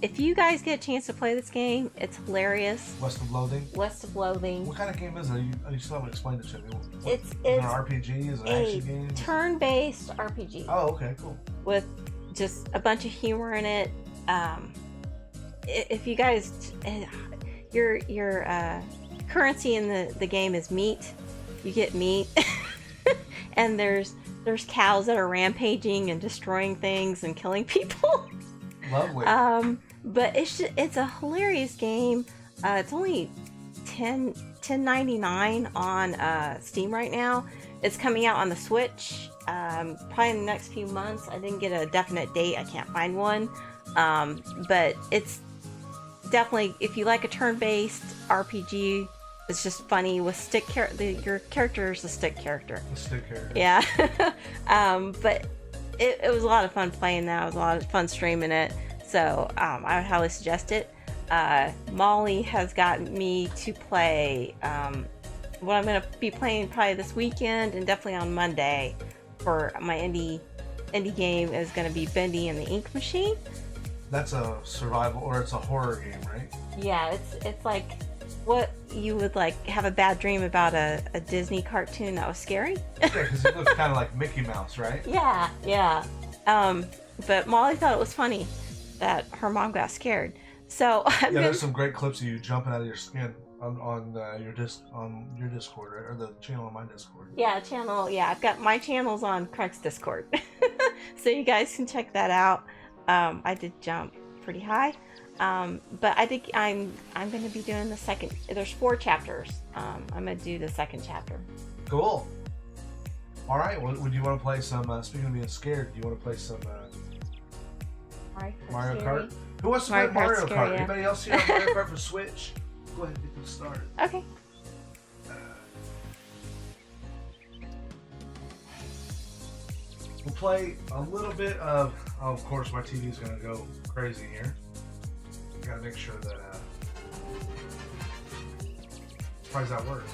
If you guys get a chance to play this game, it's hilarious. West of Loathing? West of Loathing. What kind of game is it? You still haven't explained it to me. It's an RPG? Is it an action game? Turn-based RPG. Oh, okay, cool. With just a bunch of humor in it. If you guys, your currency in the game is meat. You get meat, and there's cows that are rampaging and destroying things and killing people. Lovely. But it's a hilarious game. It's only $10.99 on Steam right now. It's coming out on the Switch probably in the next few months. I didn't get a definite date. I can't find one. But it's definitely, if you like a turn-based RPG it's just funny with your character is a stick character. The stick character. Yeah. But it was a lot of fun playing that. It was a lot of fun streaming it. So I would highly suggest it. Molly has gotten me to play what I'm going to be playing probably this weekend and definitely on Monday for my indie game is going to be Bendy and the Ink Machine. That's a survival, or it's a horror game, right? Yeah, it's like what you would like have a bad dream about a Disney cartoon that was scary. Yeah, because it looks kind of like Mickey Mouse, right? Yeah. But Molly thought it was funny that her mom got scared. So there's some great clips of you jumping out of your skin on your Discord, right? Or the channel on my Discord. Yeah, channel. Yeah, I've got my channels on Craig's Discord, so you guys can check that out. I did jump pretty high, but I think I'm going to be doing the second. There's 4 chapters. I'm going to do the second chapter. Cool. All right. Well, would you want to play some? Speaking of being scared, do you want to play some Mario Kart? Who wants to play Mario Kart? Yeah. Anybody else here on Mario Kart for Switch? Go ahead and get this started. Okay. We'll play a little bit of. Oh, of course, my TV is going to go crazy here. Got to make sure that. Surprised that worked.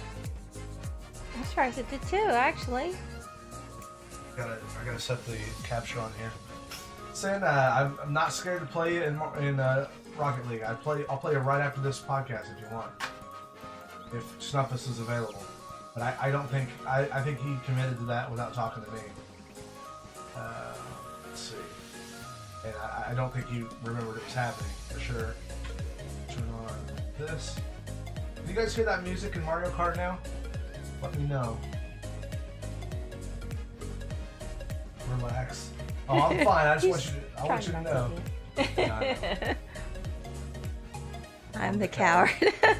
I'm surprised it did too, actually. I gotta set the capture on here. Saying I'm not scared to play it in Rocket League. I'll play it right after this podcast if you want. If Snuffus is available, but I don't think I think he committed to that without talking to me. Let's see, and I don't think he remembered it was happening for sure. Turn on this. Can you guys hear that music in Mario Kart now? Let me know. Relax. Oh, I'm fine. I just want you to know. I'm the coward.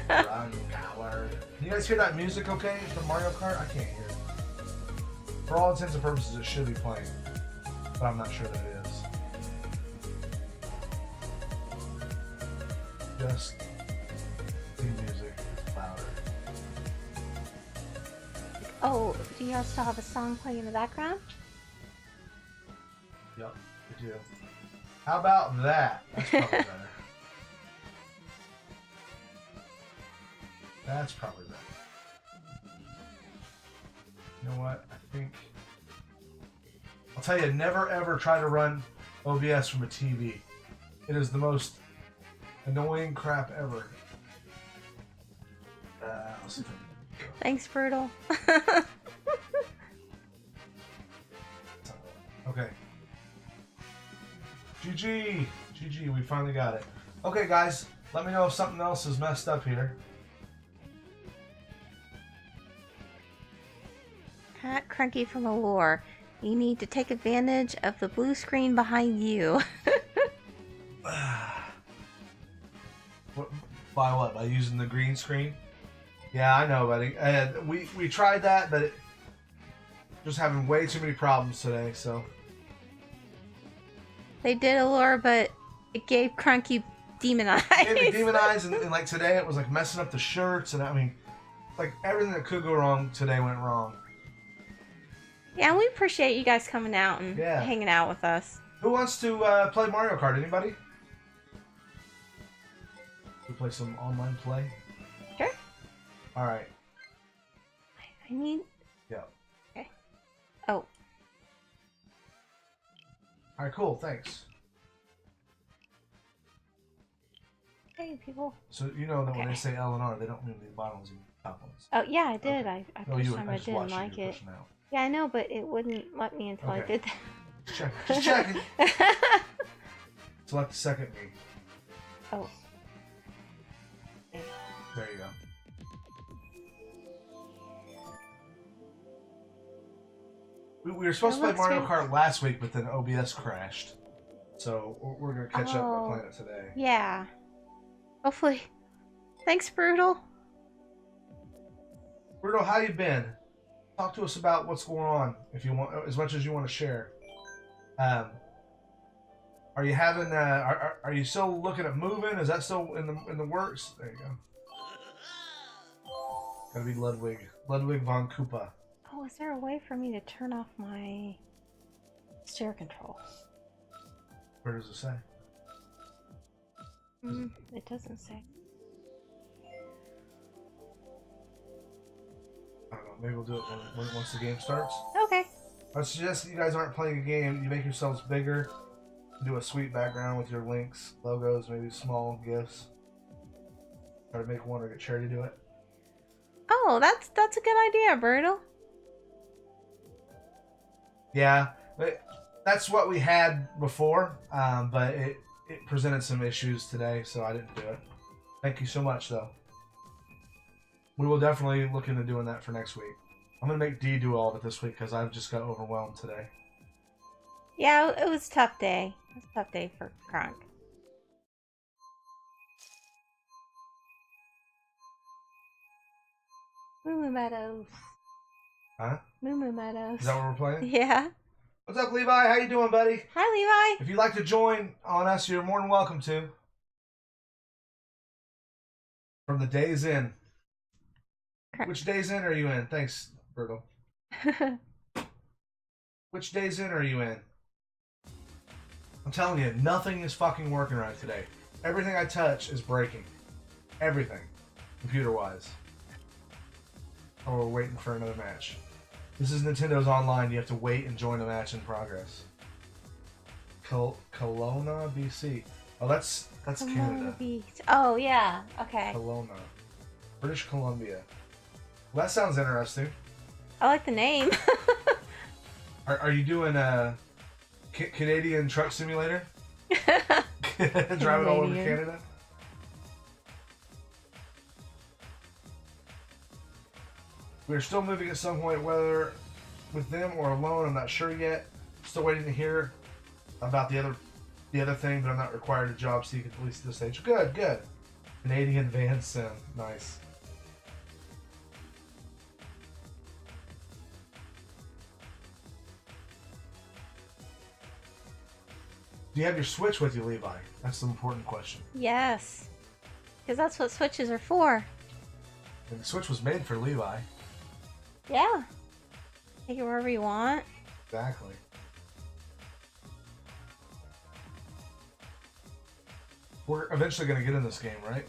I'm the coward. Can you guys hear that music okay from Mario Kart? I can't hear it. For all intents and purposes, it should be playing, but I'm not sure that it is. Just the music is louder. Oh, do you all still have a song playing in the background? Yep, we do. How about that? That's probably better. That's probably better. You know what? I think... I'll tell you, never ever try to run OBS from a TV. It is the most annoying crap ever. Let's see if I can go. Thanks, Brutal. Okay. GG! GG, we finally got it. Okay, guys, let me know if something else is messed up here. Hat Crunky from Allure. You need to take advantage of the blue screen behind you. By what? By using the green screen? Yeah, I know, buddy. We tried that, but just having way too many problems today, so... They did Allure, but it gave Crunky demon eyes. It gave me demon eyes, and like today it was like messing up the shirts, and I mean, like everything that could go wrong today went wrong. Yeah, and we appreciate you guys coming out and hanging out with us. Who wants to play Mario Kart? Anybody? We play some online play? Sure. Alright. I need... Yeah. Okay. Oh. Alright, cool. Thanks. Hey, people. So you know that when they say L and R, they don't mean the bottoms and top ones. Oh, yeah, I did. Okay. I pushed time I didn't like it. Yeah, I know, but it wouldn't let me until I did that. Just checking. Select the second me. Oh. There you go. We were supposed to play Mario Kart last week, but then OBS crashed. So we're going to catch up by playing it today. Yeah. Hopefully. Thanks, Brutal. Brutal, how you been? Talk to us about what's going on, if you want, as much as you want to share. Are you having? Are you still looking at moving? Is that still in the works? There you go. Gotta be Ludwig. Ludwig von Koopa. Oh, is there a way for me to turn off my stair control? Where does it say? It doesn't say. I don't know. Maybe we'll do it once the game starts. Okay. I suggest that you guys aren't playing a game. You make yourselves bigger. Do a sweet background with your links, logos, maybe small gifts. Try to make one or get Cherry to do it. Oh, that's a good idea, Bertle. Yeah, that's what we had before, but it presented some issues today, so I didn't do it. Thank you so much, though. We will definitely look into doing that for next week. I'm going to make Dee do all of it this week because I've just got overwhelmed today. Yeah, it was a tough day. It was a tough day for Kronk. Moo Moo Meadows. Huh? Moo Moo Meadows. Is that what we're playing? Yeah. What's up, Levi? How you doing, buddy? Hi, Levi. If you'd like to join on us, you're more than welcome to. From the Days Inn. Correct. Which Days Inn are you in? Thanks, Virgo. Which Days Inn are you in? I'm telling you, nothing is fucking working right today. Everything I touch is breaking. Everything. Computer-wise. Oh, we're waiting for another match. This is Nintendo's online. You have to wait and join a match in progress. Kelowna, BC. Oh, that's Canada. Oh, yeah. Okay. Kelowna. British Columbia. Well, that sounds interesting. I like the name. Are you doing a Canadian truck simulator? Driving all over Canada? We're still moving at some point, whether with them or alone, I'm not sure yet. Still waiting to hear about the other thing, but I'm not required a job seek at least at this stage. Good. Canadian van sim. Nice. Do you have your Switch with you, Levi? That's the important question. Yes. Because that's what Switches are for. And the Switch was made for Levi. Yeah. Take it wherever you want. Exactly. We're eventually going to get in this game, right?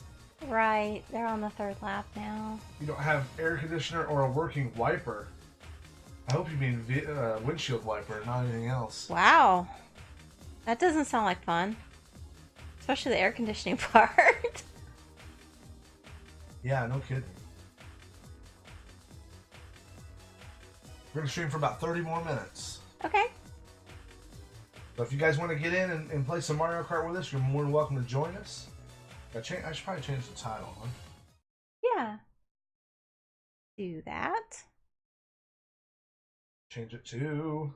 Right. They're on the third lap now. You don't have air conditioner or a working wiper. I hope you mean windshield wiper, not anything else. Wow. That doesn't sound like fun. Especially the air conditioning part. Yeah, no kidding. We're going to stream for about 30 more minutes. Okay. So if you guys want to get in and play some Mario Kart with us, you're more than welcome to join us. I should probably change the title, huh? Yeah. Do that. Change it to...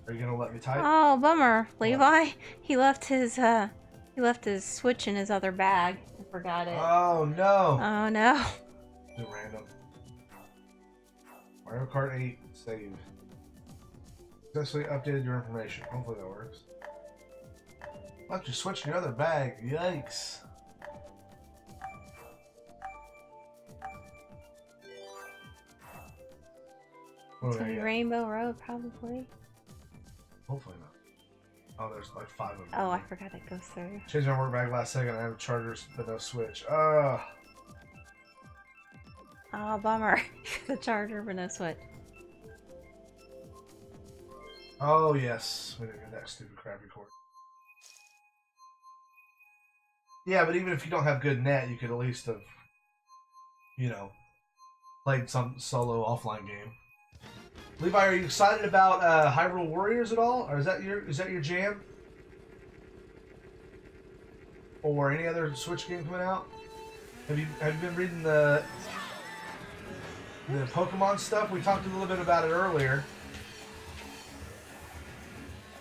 Are you going to let me type? Oh, bummer. What? Levi, he left his Switch in his other bag. I forgot it. Oh, no. Oh, no. Too random. Mario Kart 8, save. Successfully updated your information. Hopefully that works. Left your Switch in your other bag. Yikes. What do To I get? Rainbow Road, probably. Hopefully not. Oh, there's like 5 of them. Oh, I forgot it goes through. Changed my work bag last second. I have chargers but no Switch. Oh, bummer. The charger, but no Switch. Oh, yes. We didn't get that stupid crap recording. Yeah, but even if you don't have good net, you could at least have, played some solo offline game. Levi, are you excited about Hyrule Warriors at all? Or is that your jam? Or any other Switch game coming out? Have you been reading the Pokemon stuff? We talked a little bit about it earlier.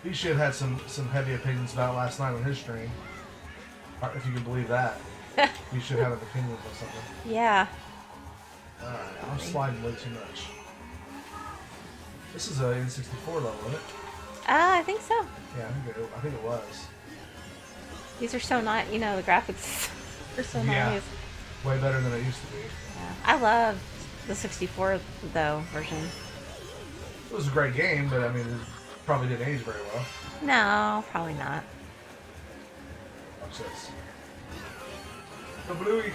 He should have had some heavy opinions about it last night on his stream. If you can believe that. You should have an opinion on something. Yeah. Alright, I'm sliding way too much. This is a N64 level, isn't it? I think so. Yeah, I think it was. These are so nice. The graphics are so nice. Way better than it used to be. Yeah. I love the 64 though version. It was a great game, but I mean, it probably didn't age very well. No, probably not. Watch this. The Bluey.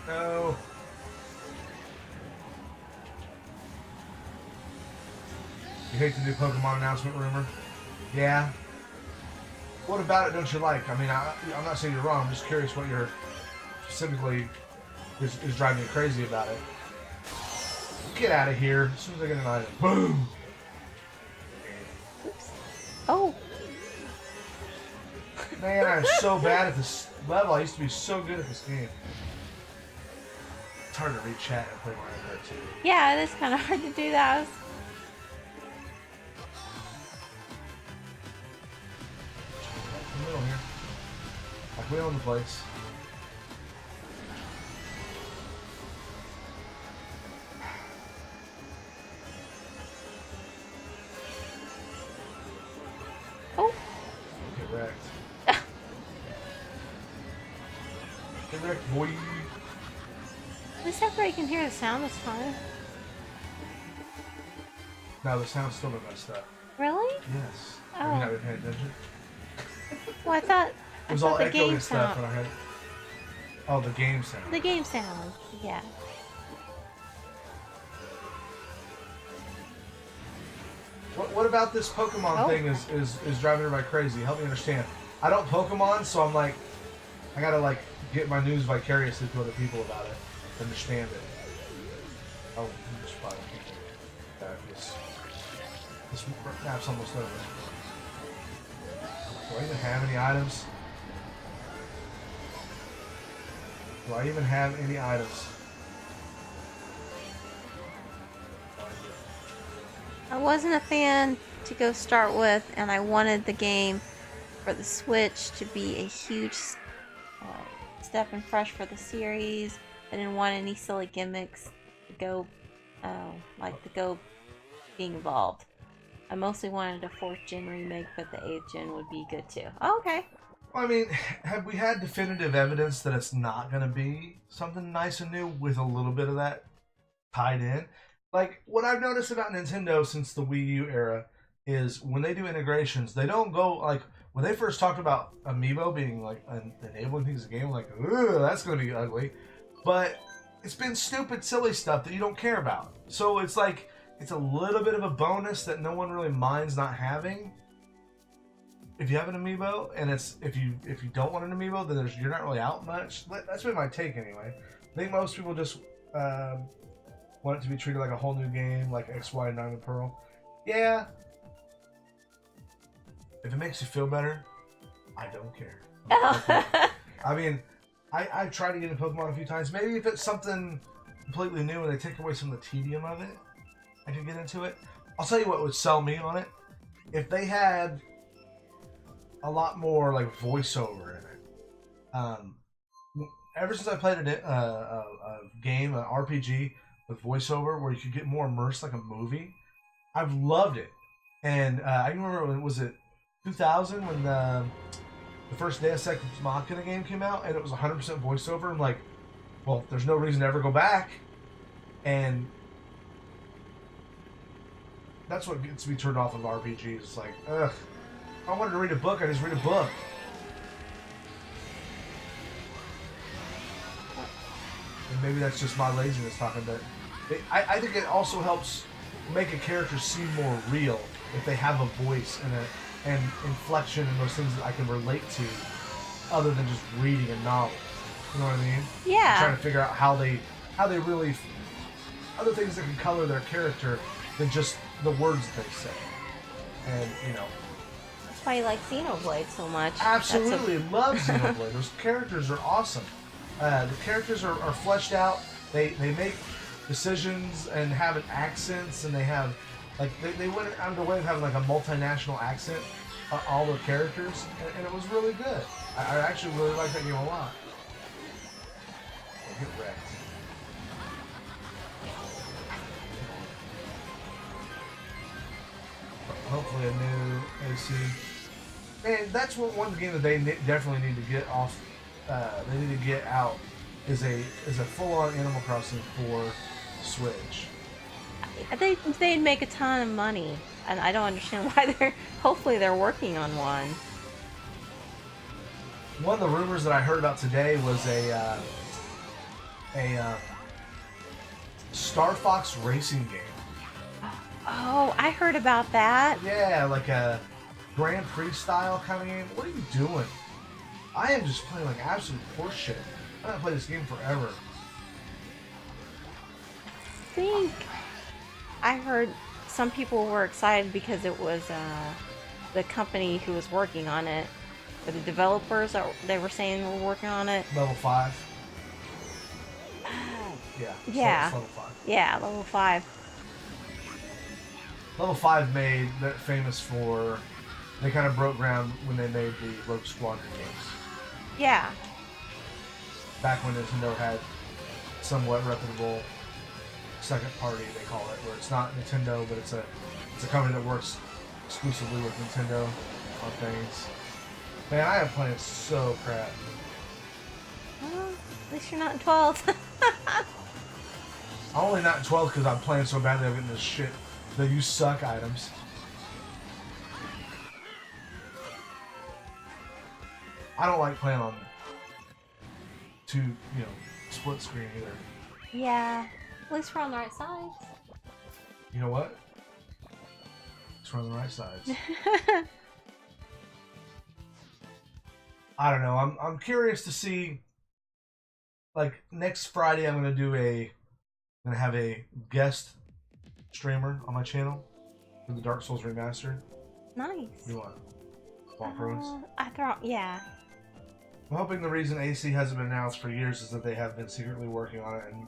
No. You hate the new Pokemon announcement rumor? Yeah. What about it don't you like? I mean, I'm not saying you're wrong. I'm just curious what you're specifically is driving you crazy about it. Get out of here. As soon as I get an item. Boom! Oops. Oh. Man, I'm so bad at this level. I used to be so good at this game. It's hard to read chat and play Mario Kart 2. Yeah, it is kind of hard to do that. In the middle here. Like we own the place. Oh. Get wrecked. Get wrecked, boy. At least everybody can hear the sound this time. No, the sound's still been messed up. Really? Yes. Oh. Have you not been paying attention? Well, I thought It was all the echoing game and stuff sound. when I had. Oh, the game sound. The game sound. Yeah. What about this Pokemon thing is driving everybody crazy? Help me understand. I don't Pokemon, so I'm like, I gotta like get my news vicariously to other people about it, understand it. Oh, I'm just probably this map's almost over. Do I even have any items? Do I even have any items? I wasn't a fan to go start with, and I wanted the game for the Switch to be a huge step and fresh for the series. I didn't want any silly gimmicks to go, like the Go being involved. I mostly wanted a 4th gen remake, but the 8th gen would be good too. Oh, okay. Well, I mean, have we had definitive evidence that it's not going to be something nice and new with a little bit of that tied in? Like, what I've noticed about Nintendo since the Wii U era is when they do integrations, they don't go, like, when they first talked about Amiibo being, like, enabling things in the game, like, ugh, that's going to be ugly. But it's been stupid, silly stuff that you don't care about. So it's like, it's a little bit of a bonus that no one really minds not having. If you have an Amiibo, and it's if you don't want an Amiibo, then you're not really out much. That's been my take anyway. I think most people just want it to be treated like a whole new game, like X, Y, and Diamond Pearl. Yeah. If it makes you feel better, I don't care. I mean, I've tried to get into Pokemon a few times. Maybe if it's something completely new and they take away some of the tedium of it, I can get into it. I'll tell you what would sell me on it. If they had a lot more like voiceover in it. Ever since I played a game, an RPG with voiceover where you could get more immersed like a movie, I've loved it. And I can remember when was it 2000 when the first Deus Ex Machina game came out and it was 100% voiceover. I'm like, well, there's no reason to ever go back. And that's what gets me turned off of RPGs. It's like, ugh. If I wanted to read a book, I just read a book. And maybe that's just my laziness talking, but I think it also helps make a character seem more real if they have a voice and inflection and those things that I can relate to, other than just reading a novel. You know what I mean? Yeah. I'm trying to figure out how they really other things that can color their character than just the words that they say. And you know. That's why you like Xenoblade so much. Absolutely, love Xenoblade. Those characters are awesome. The characters are fleshed out. They make decisions and have accents, and they have like they went out of their way of having like a multinational accent. All the characters, and it was really good. I actually really like that game a lot. Get wrecked. Hopefully a new AC. And that's one game that they definitely need to get off. They need to get out is a full-on Animal Crossing for Switch. They'd make a ton of money, and I don't understand why they're. Hopefully, they're working on one. One of the rumors that I heard about today was a Star Fox racing game. Oh, I heard about that. Yeah, like a Grand Prix style kind of game. What are you doing? I am just playing like absolute horseshit. I haven't played this game forever. I think I heard some people were excited because it was the company who was working on it, or the developers that they were saying were working on it. Level 5. Yeah. Yeah. It's level 5. Yeah, level 5. Level 5 made that famous for. They kind of broke ground when they made the Rogue Squadron games. Yeah. Back when Nintendo had somewhat reputable second party, they call it, where it's not Nintendo, but it's a company that works exclusively with Nintendo on things. Man, I am playing so crap. Well, at least you're not in 12. I'm only not in 12 because I'm playing so badly I'm getting this shit. The you suck items. I don't like playing on split screen either. Yeah. At least we're on the right sides. You know what? It's on the right sides. I don't know. I'm curious to see. Like next Friday, I'm gonna have a guest streamer on my channel for the Dark Souls Remastered. Nice. What do you want? Swamp Ruins? Yeah. I'm hoping the reason AC hasn't been announced for years is that they have been secretly working on it and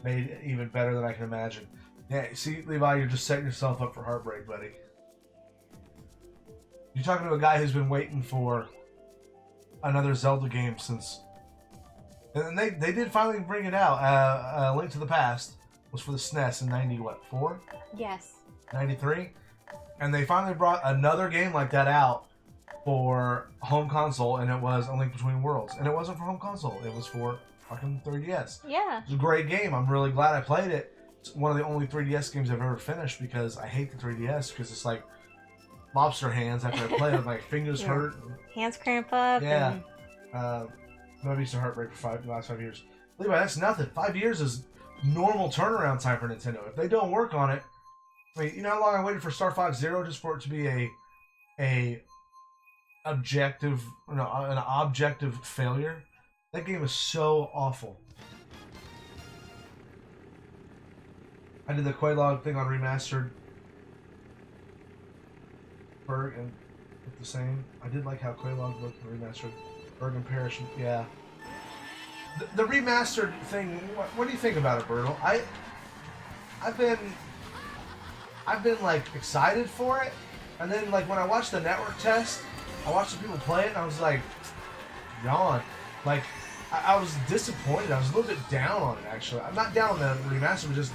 made it even better than I can imagine. Yeah, see, Levi, you're just setting yourself up for heartbreak, buddy. You're talking to a guy who's been waiting for another Zelda game since... And they did finally bring it out. Link to the Past was for the SNES in 94? Yes. 93? And they finally brought another game like that out for home console, and it was A Link Between Worlds. And it wasn't for home console, it was for fucking 3DS. Yeah. It's a great game. I'm really glad I played it. It's one of the only 3DS games I've ever finished because I hate the 3DS because it's like lobster hands after I play it. My fingers hurt. Hands cramp up. Yeah. I've used to heartbreak for the last 5 years. Levi, that's nothing. 5 years is normal turnaround time for Nintendo. If they don't work on it, I mean, you know how long I waited for Star Fox Zero just for it to be an objective failure? That game is so awful. I did the Quaylog thing on Remastered. Berg and looked the same. I did like how Quaylog looked in Remastered. Berg and Parrish, yeah. The remastered thing, what do you think about it, Bertle? I've been like excited for it, and then like when I watched the network test, I watched the people play it, and I was like, yawn. Like, I was disappointed. I was a little bit down on it, actually. I'm not down on the remaster, but just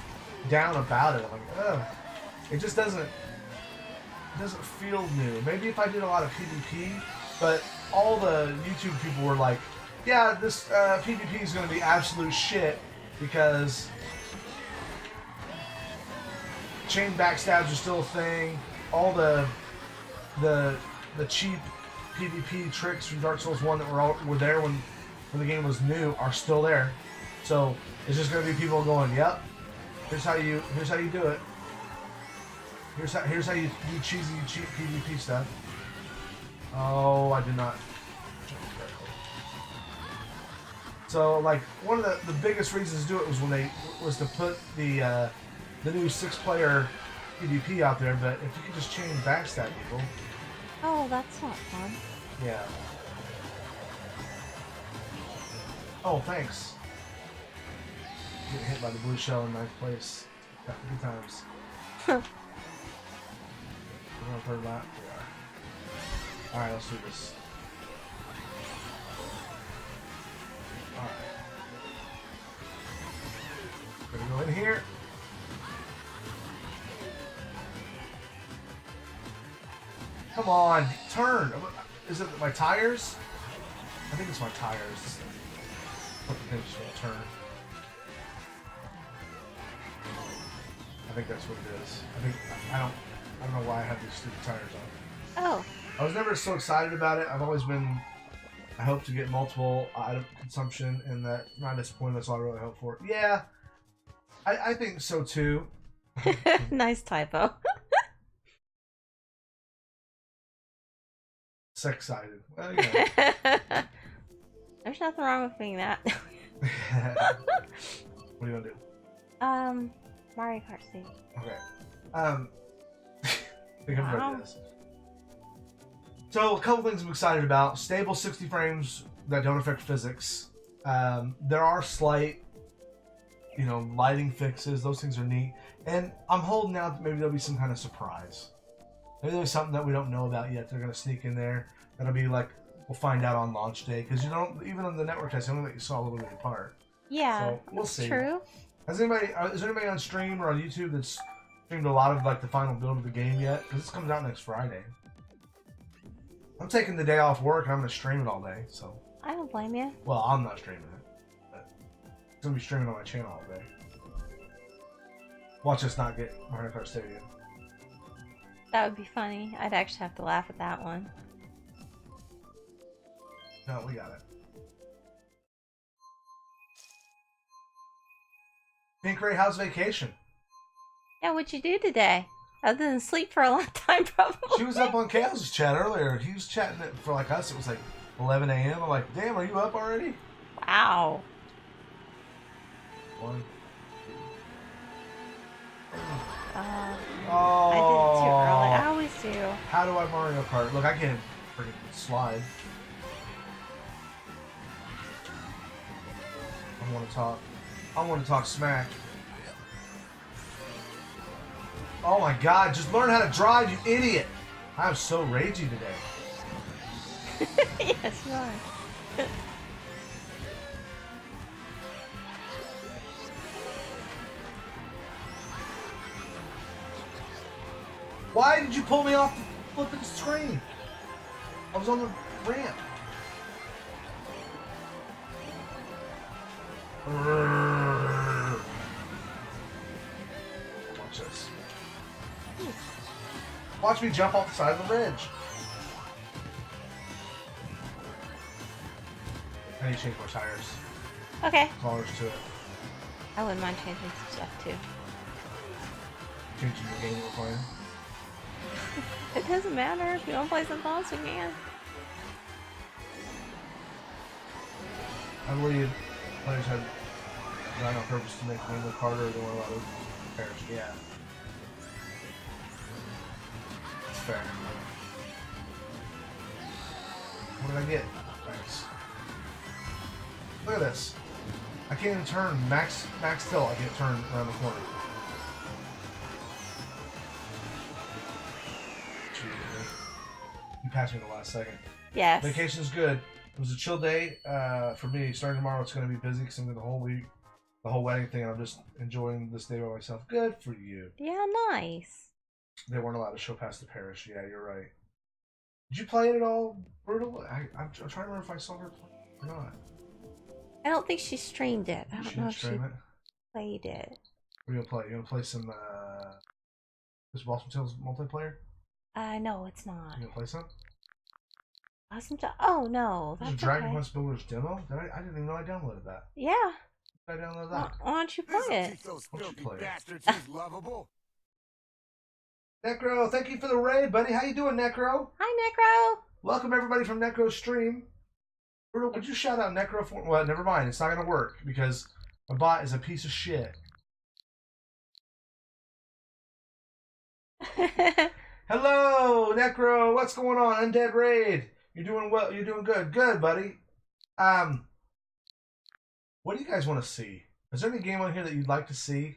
down about it. I'm like, ugh. It just doesn't feel new. Maybe if I did a lot of PvP, but all the YouTube people were like, yeah, this PvP is going to be absolute shit because chain backstabs are still a thing. All the cheap PvP tricks from Dark Souls 1 that were there when the game was new are still there. So it's just going to be people going, yep, here's how you do it. Here's how you do cheesy cheap PvP stuff. Oh, I did not. So, like, one of the biggest reasons to do it was to put the new 6-player PvP out there. But if you could just chain backstab people. Oh, that's not fun. Yeah. Oh, thanks. Getting hit by the blue shell in ninth place. Good times. We're on the third lap. We are. Alright, let's do this. Alright. Gonna go in here. Come on, turn! Is it my tires? I think it's my tires. Something things just won't turn. I think that's what it is. I don't know why I have these stupid tires on. Oh. I was never so excited about it. I've always been. I hope to get multiple item consumption, and that not disappointed. That's all I really hope for. Yeah, I think so too. Nice typo. So excited. Well, you know. There's nothing wrong with being that. What do you want to do? Mario Kart Stadium. Okay. I think everybody does. So, a couple things I'm excited about. Stable 60 frames that don't affect physics. There are slight, lighting fixes. Those things are neat. And I'm holding out that maybe there'll be some kind of surprise. Maybe there's something that we don't know about yet. They're going to sneak in there. That'll be like, we'll find out on launch day. Because even on the network test, only that you saw a little bit apart. Yeah, so we'll see. True. Is there anybody on stream or on YouTube that's streamed a lot of like the final build of the game yet? Because this comes out next Friday. I'm taking the day off work and I'm going to stream it all day. So I don't blame you. Well, I'm not streaming it, but it's going to be streaming on my channel all day. Watch us not get Mario Kart Stadium. That would be funny. I'd actually have to laugh at that one. No, we got it. Pink Ray, how's vacation? Yeah, what'd you do today? Other than sleep for a long time, probably. She was up on Chaos' chat earlier. He was chatting it for like us. It was like 11 a.m. I'm like, damn, are you up already? Wow. One. I did it too early. I always do. How do I Mario Kart? Look, I can't freaking slide. I want to talk smack. Oh my god, just learn how to drive, you idiot! I'm so ragey today. Yes, you are. Why did you pull me off the flipping screen? I was on the ramp. Watch this. Watch me jump off the side of the ridge. I need to change more tires. Okay. That's all there is to it. I wouldn't mind changing some stuff too. Changing the game we're playing. It doesn't matter. If you want to play something else, we can. I believe players have done on purpose to make the game look harder than what a lot of players. Yeah. It's fair. What did I get? Thanks. Look at this. I can't even turn max tilt. I can't turn around the corner. You passed me the last second. Yes. Vacation's good. It was a chill day for me. Starting tomorrow, it's going to be busy because I'm doing the whole week, the whole wedding thing. And I'm just enjoying this day by myself. Good for you. Yeah, nice. They weren't allowed to show past the parish. Yeah, you're right. Did you play it at all, Brutal? I'm trying to remember if I saw her play or not. I don't think she streamed it. I don't know if she stream it? played it. What are you going to play? You going to play some this Blossom Tales multiplayer? No, it's not. You going to play some? Awesome. Oh, no. There's a That's Dragon okay. Quest Builders demo? I didn't even know I downloaded that. Yeah. I downloaded that. Why don't you play it? Why don't you play it? Bastards who's lovable. Necro, thank you for the raid, buddy. How you doing, Necro? Hi, Necro. Welcome everybody from Necro's stream. Brutal, would you shout out Necro for? Well, never mind. It's not gonna work because my bot is a piece of shit. Hello, Necro. What's going on? Undead Raid. You're doing well. You're doing good. Good, buddy. What do you guys want to see? Is there any game on here that you'd like to see?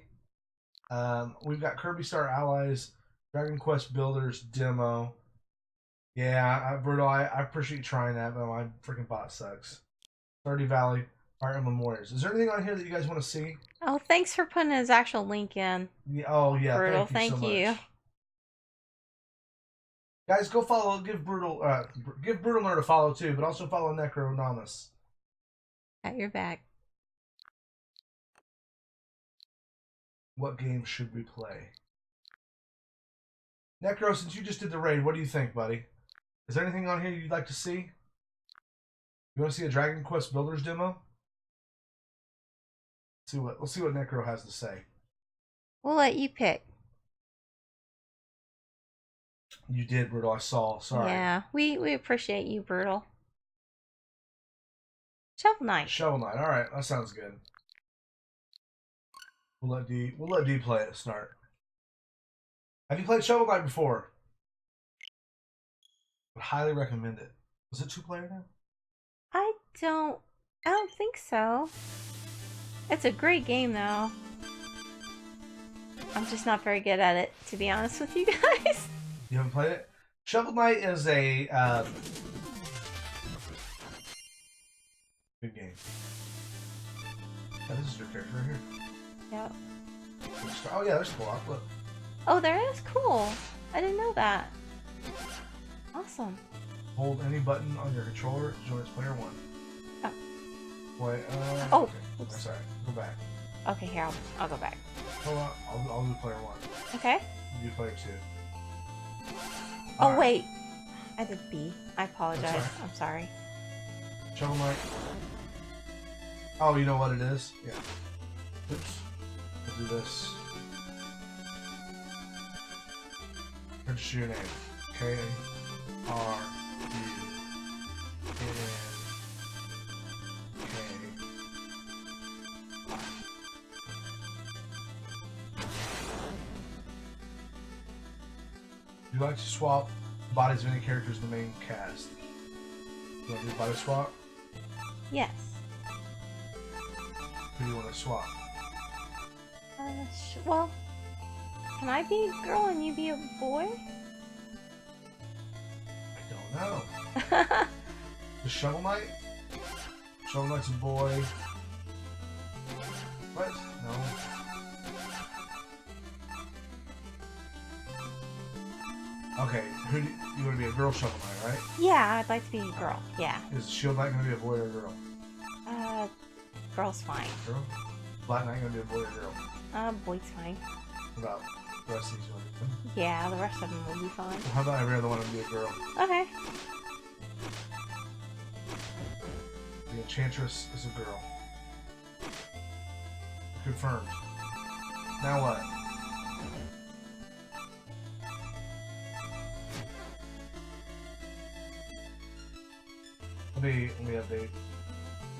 We've got Kirby Star Allies, Dragon Quest Builders demo. Yeah, Brutal, I appreciate you trying that, but my freaking bot sucks. Stardew Valley, Fire Emblem Warriors. Is there anything on here that you guys want to see? Oh, thanks for putting his actual link in. Yeah, oh, yeah. Brutal, thank you so much. Guys, go follow. Give Brutal Nerd a follow too, but also follow Necronomus. Got your back. What game should we play? Necro, since you just did the raid, what do you think, buddy? Is there anything on here you'd like to see? You want to see a Dragon Quest Builders demo? Let's see what Necro has to say. We'll let you pick. You did, Brutal. I saw. Sorry. Yeah, we appreciate you, Brutal. Shovel Knight. Shovel Knight. All right, that sounds good. We'll let D play it to start. Have you played Shovel Knight before? Would highly recommend it. Was it 2-player now? I don't think so. It's a great game though. I'm just not very good at it, to be honest with you guys. You haven't played it? Shovel Knight is a good game. Yeah, this is your character right here. Yep. Oh yeah, there's co-op. Look. Oh, there is? Cool. I didn't know that. Awesome. Hold any button on your controller to join as player 1. Oh. Wait, oh. Okay. That's alright. Go back. Okay, here, I'll go back. Hold on. I'll do player 1. Okay. You do player 2. Oh, right. wait. I did B. I apologize. Right. I'm sorry. Shovel Knight. Oh, you know what it is? Yeah. Oops. We'll do this. Register your name. K-R-U-N. Would you like to swap bodies of any characters in the main cast? You want to do body swap? Yes. Who do you want to swap? Well, can I be a girl and you be a boy? I don't know. The Shovel Knight? Shovel Knight's a boy. What? No. Okay, who do you want to be a girl Shovel Knight, right? Yeah, I'd like to be a girl. Yeah. Is Shield Knight going to be a boy or a girl? Girl's fine. Girl? Black Knight going to be a boy or a girl? Boy's fine. What about the rest of these ones? Yeah, the rest of them will be fine. Well, how about every other one to be a girl? Okay. The Enchantress is a girl. Confirmed. Now what? Let me update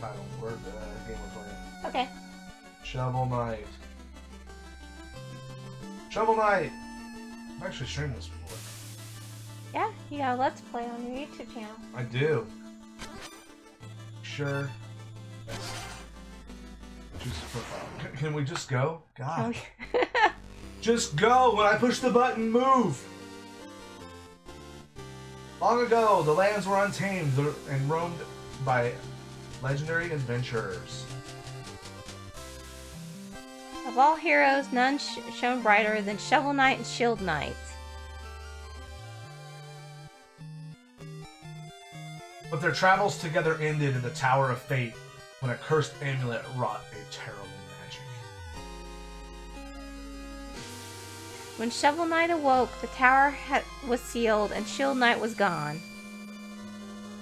title or the game we're playing. Okay. Shovel Knight. Shovel Knight! I've actually streamed this before. Yeah, you got a Let's Play on your YouTube channel. I do. Sure. Yes. Choose profile. Can we just go? God. Okay. Just go! When I push the button, move! Long ago, the lands were untamed and roamed by legendary adventurers. Of all heroes, none shone brighter than Shovel Knight and Shield Knight. But their travels together ended in the Tower of Fate when a cursed amulet wrought a terrible magic. When Shovel Knight awoke, the tower was sealed and Shield Knight was gone.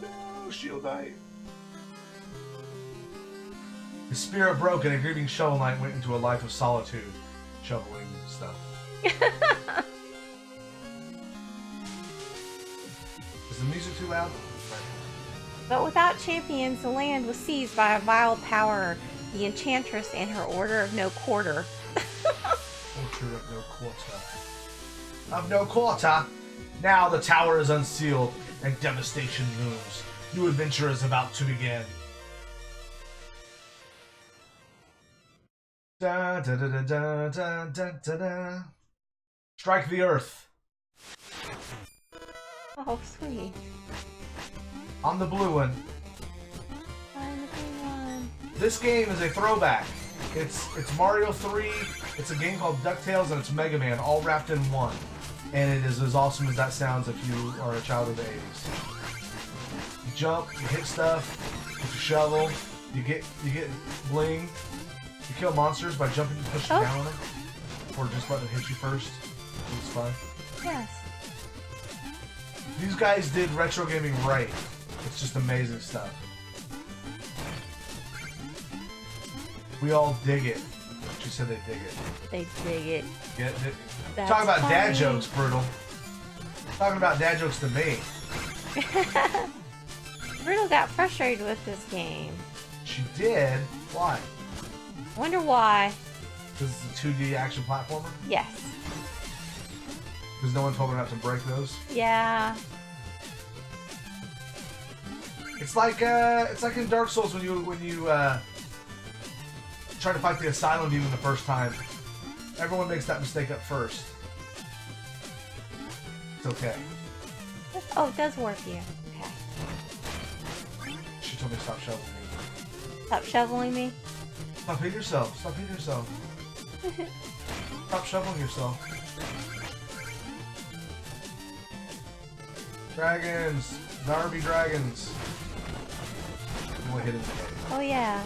No, Shield Knight. His spirit broke and a grieving Shovel Knight went into a life of solitude, shoveling stuff. Is the music too loud? But without champions, the land was seized by a vile power, the Enchantress and her Order of No Quarter. Order of No Quarter. Of no quarter! Now the tower is unsealed and devastation looms. New adventure is about to begin. Da da da da da da da da da. Strike the earth. Oh, sweet. On the blue one. I'm the green one. This game is a throwback. It's Mario 3, it's a game called DuckTales, and it's Mega Man, all wrapped in one. And it is as awesome as that sounds if you are a child of the 80s. You jump, you hit stuff, with your shovel, you get bling, you kill monsters by jumping and pushing down on them. or just let it hit you first. It's fun. Yes. These guys did retro gaming right. It's just amazing stuff. We all dig it. She said they dig it. They dig it. Get it? That's Talking about dad funny. jokes, Brutal. Talking about dad jokes to me. Brutal got frustrated with this game. She did? Why? Wonder why. Because it's a 2D action platformer? Yes. Because no one told her not to break those? Yeah. It's like in Dark Souls when you try to fight the Asylum Demon the first time. Everyone makes that mistake up first. It's okay. Oh, it does work here. Okay. She told me to stop shoveling me. Stop shoveling me. Stop hitting yourself. Stop hitting yourself. Stop shoveling yourself. Dragons! Zarby dragons! I'm gonna hit him today. Oh yeah.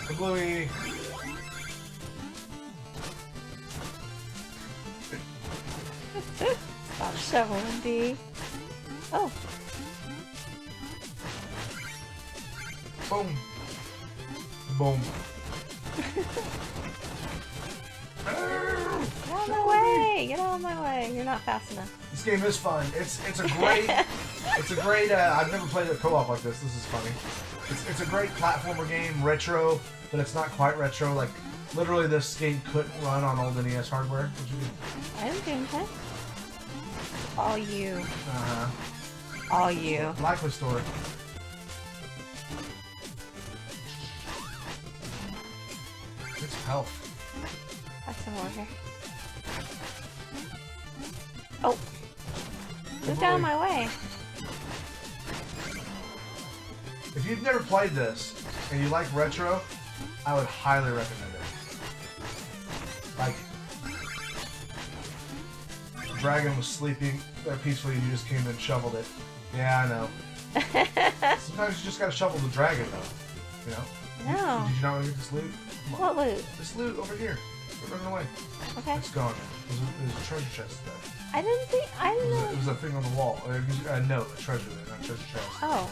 The Bluey! Stop shoveling me. Oh. Boom! Boom! Get out of my way! Get out of my way! You're not fast enough. This game is fun. It's a great it's a great I've never played a co-op like this. This is funny. It's a great platformer game, retro, but it's not quite retro. Like literally, this game couldn't run on old NES hardware. What you mean? I didn't do anything. All you. Uh-huh. All you. Likely story. It's health. Have some more here. Oh. Move out of my way. If you've never played this and you like retro, I would highly recommend it. Like, the dragon was sleeping there peacefully and you just came in and shoveled it. Yeah, I know. Sometimes you just gotta shovel the dragon, though. You know? No. Did you not want to get this loot? Come on. What loot? This loot over here. Quit running away. Okay. It's gone now. There's a treasure chest there. I didn't think. I didn't know. It was a thing on the wall. No, a treasure there, not a treasure chest. Oh.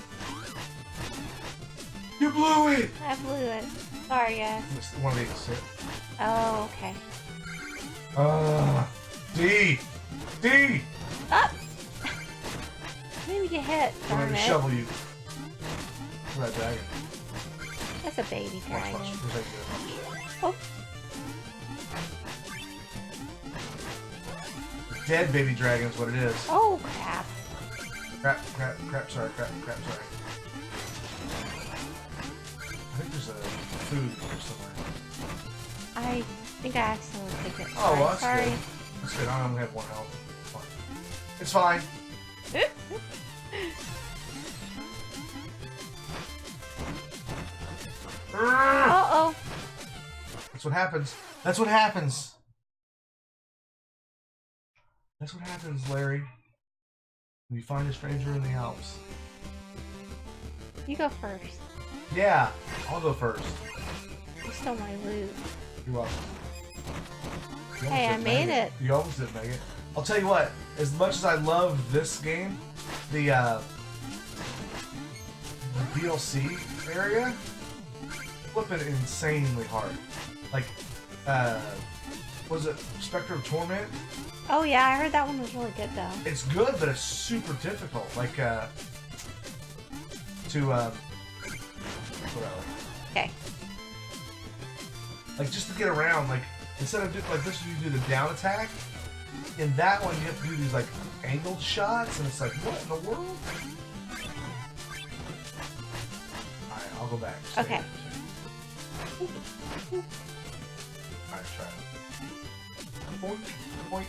You blew it! I blew it. Sorry, guys. One of these. Sit. Oh, okay. D! D! Up! Maybe get hit. I'm Darn gonna it. shovel you. For that dragon. That's a baby Watch, dragon. watch. Here's how you do it. Oh. Dead baby dragon is what it is. Oh, crap. Crap, sorry. I think there's a food here somewhere. I think I accidentally took it. Oh, well, that's Sorry. good. That's good. I only have one health. It's fine. Uh-oh. That's what happens. That's what happens. That's what happens, Larry. When you find a stranger in the Alps. You go first. Yeah, I'll go first. You stole my loot. You're welcome. You Hey, I almost didn't made make it. You almost didn't make it. I'll tell you what, as much as I love this game, the DLC area, flipping insanely hard. Like, was it Spectre of Torment? Oh, yeah, I heard that one was really good, though. It's good, but it's super difficult. Like, whatever. Okay. Like, just to get around, like, instead of like this, you do the down attack. In that one, you have to do these, like, angled shots, and it's like, what in the world? Alright, I'll go back. Stay Okay. here. Alright, try it. Point, point.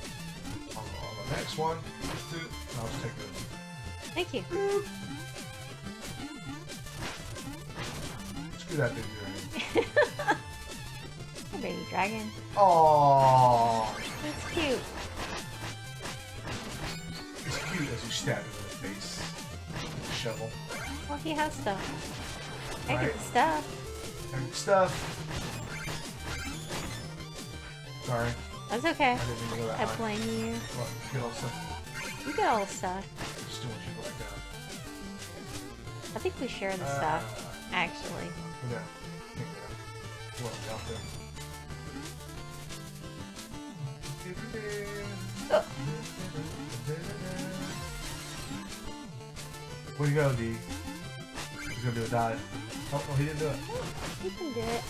On the next one, two, I'll just take it. Thank you. Screw that baby dragon. Hey, baby dragon. Aww. It's cute. It's cute as you stab him in the face with a shovel. Well, he has stuff. I Right. get the stuff. And stuff. Sorry. That's okay. I didn't mean to go that I high. blame you. Well, get all stuff. You get all the stuff. I just don't want you to go like that. I think we share the stuff, actually. Yeah. Can't get it. Well, out there. Oh. Where'd you go, D? He's gonna do a dive. Oh, he didn't do it. You can do it.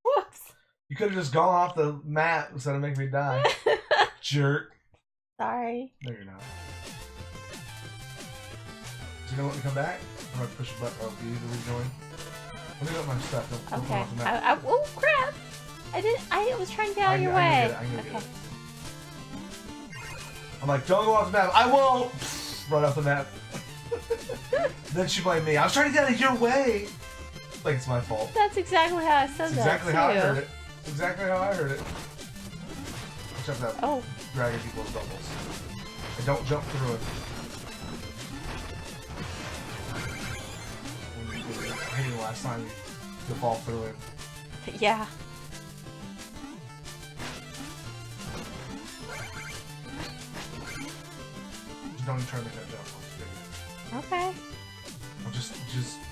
Whoops. You could have just gone off the mat instead of making me die. Jerk. Sorry. No, you're not. Is he gonna let me come back? I'm gonna push a button. Oh, do you need to rejoin? Let me get my stuff. Don't go Okay. off the mat. Oh crap! I was trying to get out of your way. I can get Okay. it. I'm like, don't go off the map. I won't. Right off the map. Then she blamed me. I was trying to get out of your way. Like it's my fault. That's exactly how I said That's that. exactly how I too. heard it. That's exactly how I heard it. Except that Oh. dragging people's doubles. And don't jump through it. I hated last time you fall through it. Yeah. Just don't even try to make that jump. I'll just Okay. I'll just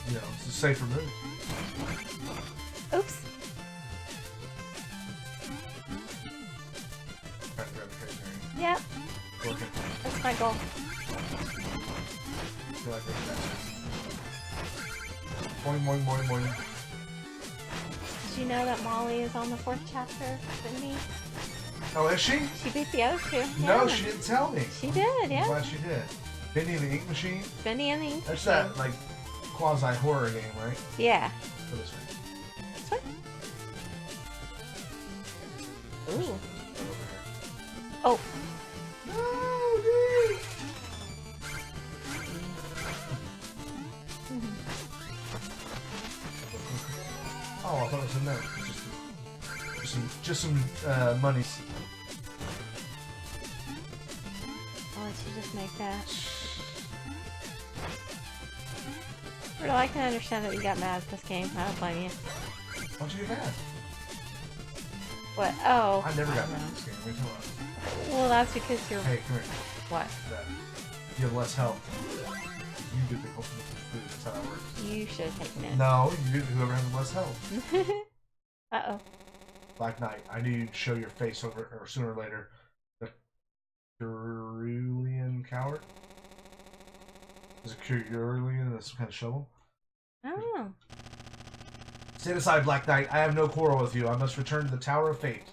you know, it's a safer move. Oops. Trying to grab the crazy area. Yep. Working. That's my goal. I feel like we're faster. Boing, boing, boing, boing. Did you know that Molly is on the 4th chapter of Bendy? Oh, is she? She beat the other two. No, Yeah. she didn't tell me. She did, I'm yeah. glad she did. Bendy and the Ink Machine? Bendy and the Ink That's Machine. that, like, quasi-horror game, right? Yeah. For this one. This one? Ooh. Right over here. Oh. No, dude! Oh, I thought it was in there. Just some monies. I'll let you just make that. Well, I can understand that you got mad at this game. I don't blame you. Why'd you get mad? What? Oh. I never got don't mad know. at this game. What are you talking about? Well, that's because you're... Hey, come here. What? That. You have less health. You get the ultimate food. That's how that works. You should have taken it. No, you get whoever has less health. Uh-oh. Black Knight. I knew you'd show your face over, or sooner or later. The Cerulean Coward? Is it Cerulean some kind of shovel? I don't know. Stand aside, Black Knight. I have no quarrel with you. I must return to the Tower of Fate.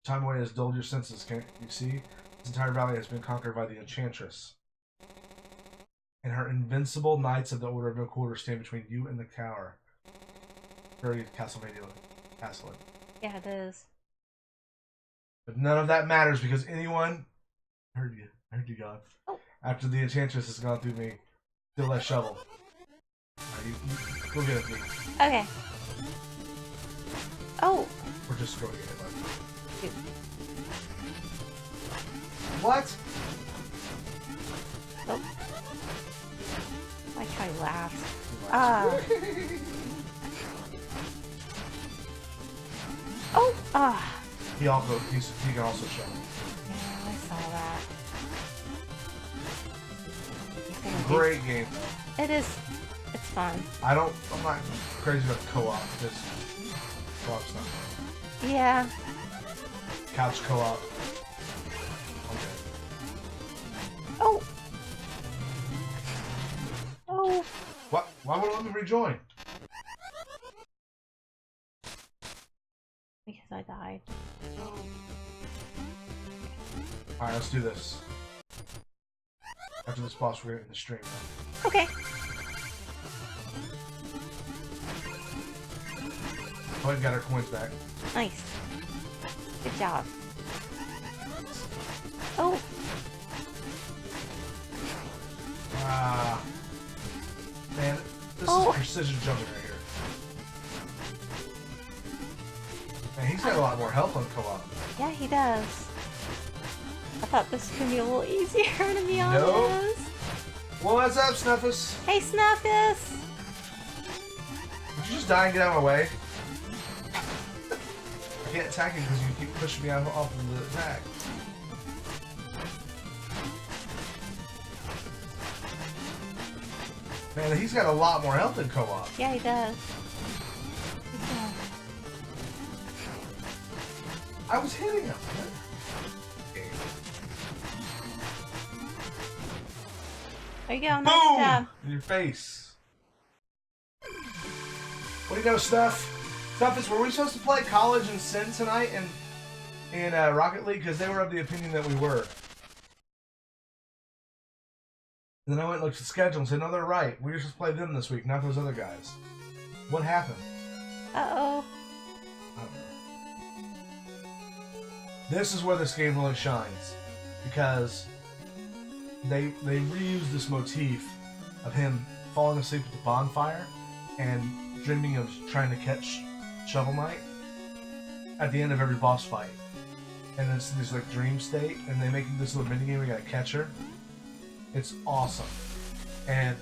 Time away has dulled your senses, can't you see? This entire valley has been conquered by the Enchantress. And her invincible knights of the Order of No Quarter stand between you and the tower. Very Castlevania castle. Yeah, it is. But none of that matters because anyone... I heard you, God. Oh. After the Enchantress has gone through me, still that shovel. Alright, you go get it, please. Okay. Oh! Or just go get it, bud. Shoot. What? Oh. I try last. Ah. Oh! Ah. He can also shovel. Yeah, I saw that. He's gonna do- Great game though. It is. It's fun. I'm not crazy about co-op because co-op's not fun. Yeah. Couch co-op. Okay. Oh! Oh! What? Why would it let me rejoin? Because I died. Alright, let's do this. After this boss, we're gonna end the stream now. Okay. Go ahead and get our coins back. Nice. Good job. Oh! Ah. Man, this Oh. is precision jumping right here. Man, he's got a lot more health on co-op. Yeah, he does. thought this was gonna be a little easier, to be Nope. honest. Well, what's up, Snuffus? Hey, Snuffus! Did you just die and get out of my way? I can't attack you because you keep pushing me off of the attack. Man, he's got a lot more health than co-op. Yeah, he does. I was hitting him. There you go, nice Boom! job. In your face. What do you know, Snuff? Snuffus, were we supposed to play College and Sin tonight in Rocket League? Because they were of the opinion that we were. And then I went and looked at the schedule and said, no, they're right. We were supposed to play them this week, not those other guys. What happened? Uh-oh. I don't know. This is where this game really shines. Because they reused this motif of him falling asleep at the bonfire and dreaming of trying to catch Shovel Knight at the end of every boss fight. And it's this like dream state, and they make this little minigame where you gotta catch her. It's awesome. And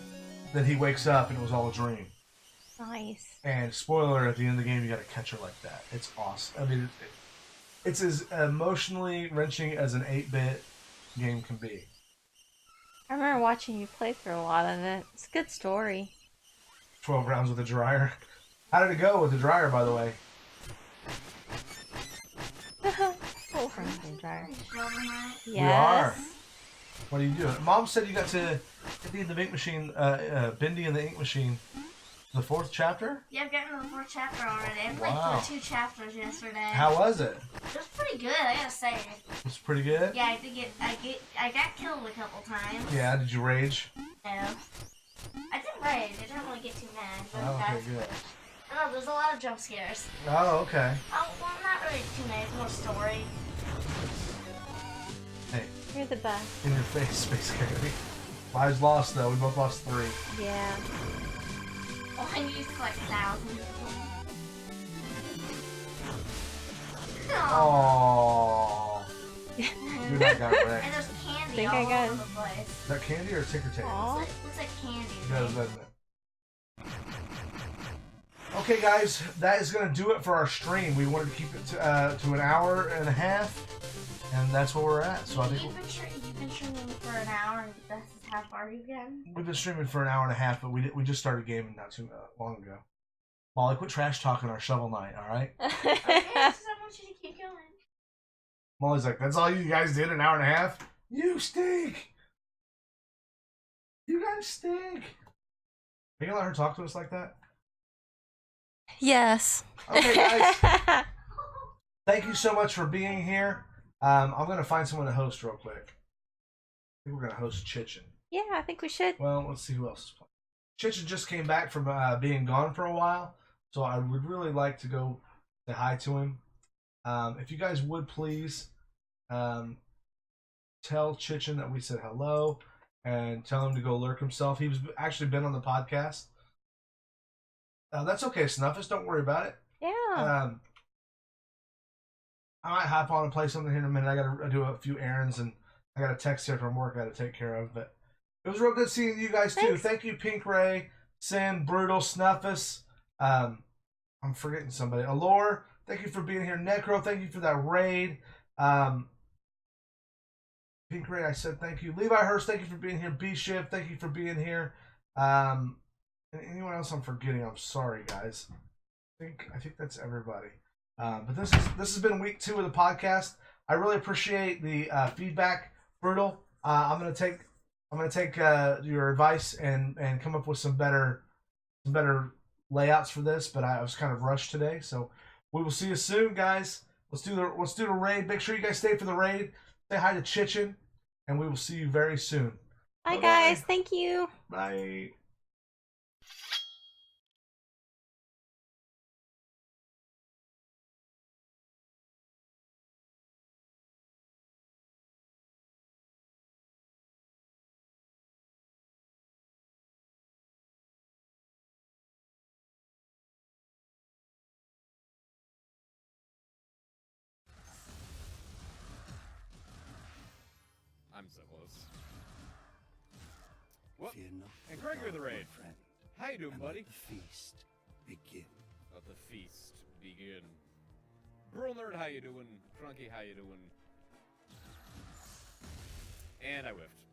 then he wakes up and it was all a dream. Nice. And spoiler, at the end of the game you gotta catch her like that. It's awesome. I mean, it's as emotionally wrenching as an 8-bit game can be. I remember watching you play through a lot of it. It's a good story. 12 rounds with a dryer. How did it go with the dryer, by the way? Full frame dryer. Yes. We are. What are you doing? Mom said you got to Bendy in the ink machine, Bendy in the ink machine, the 4th chapter? Yeah, I've gotten to the 4th chapter already. I played Wow. through 2 chapters yesterday. How was it? It was pretty good, I gotta say. It's pretty good? Yeah, I got killed a couple times. Yeah, did you rage? No. I didn't rage, I didn't really get too mad. But Oh, okay, that's, good. no, there's a lot of jump scares. Oh, okay. Oh, well, not really too many, it's more story. Hey, You're the best. in your face, Space Coyote. Lives lost, though. We both lost 3. Yeah. Well, I used like thousands. Aww. Dude, I got And wrecked. there's candy Think all I got over the place. Is that candy or ticker tape? Aw. Looks like candy. It does, doesn't it? Okay, guys, that is going to do it for our stream. We wanted to keep it to an hour and a half, and that's where we're at. So I think You've been streaming for an hour, and this is how far you've gotten? we've been streaming for an hour and a half, but we just started gaming not too long ago. Molly, quit trash talking our Shovel Knight, all right? Okay, so I want you to keep going. Molly's like, that's all you guys did, an hour and a half? You stink! You guys stink! Are you gonna let her talk to us like that? Yes. Okay, guys. Thank you so much for being here. I'm going to find someone to host real quick. I think we're going to host Chichin. Yeah, I think we should. Well, let's see who else is playing. Chichin just came back from being gone for a while, so I would really like to go say hi to him. If you guys would please tell Chichin that we said hello and tell him to go lurk himself. He's actually been on the podcast. That's okay, Snuffus. Don't worry about it. Yeah. I might hop on and play something here in a minute. I gotta do a few errands and I got a text here from work I gotta take care of. But it was real good seeing you guys too. Thanks. Thank you, Pink Ray, Sin, Brutal, Snuffus. I'm forgetting somebody. Allure, thank you for being here. Necro, thank you for that raid. Pink Ray, I said thank you. Levi Hurst, thank you for being here. B Shift, thank you for being here. And anyone else I'm forgetting, I'm sorry, guys. I think that's everybody. But this has been week 2 of the podcast. I really appreciate the feedback, Brutal. I'm gonna take your advice and come up with some better layouts for this. But I was kind of rushed today, so we will see you soon, guys. Let's do the raid. Make sure you guys stay for the raid. Say hi to Chichin, and we will see you very soon. Bye, Bye-bye. guys. Thank you. Bye. I'm so close. Whoop. Fear not. And Gregor the dark, Raid. my friend. How you doing, And buddy? let the feast begin. Let the feast begin. Bro Nerd, how you doing? Trunky, how you doing? And I whiffed.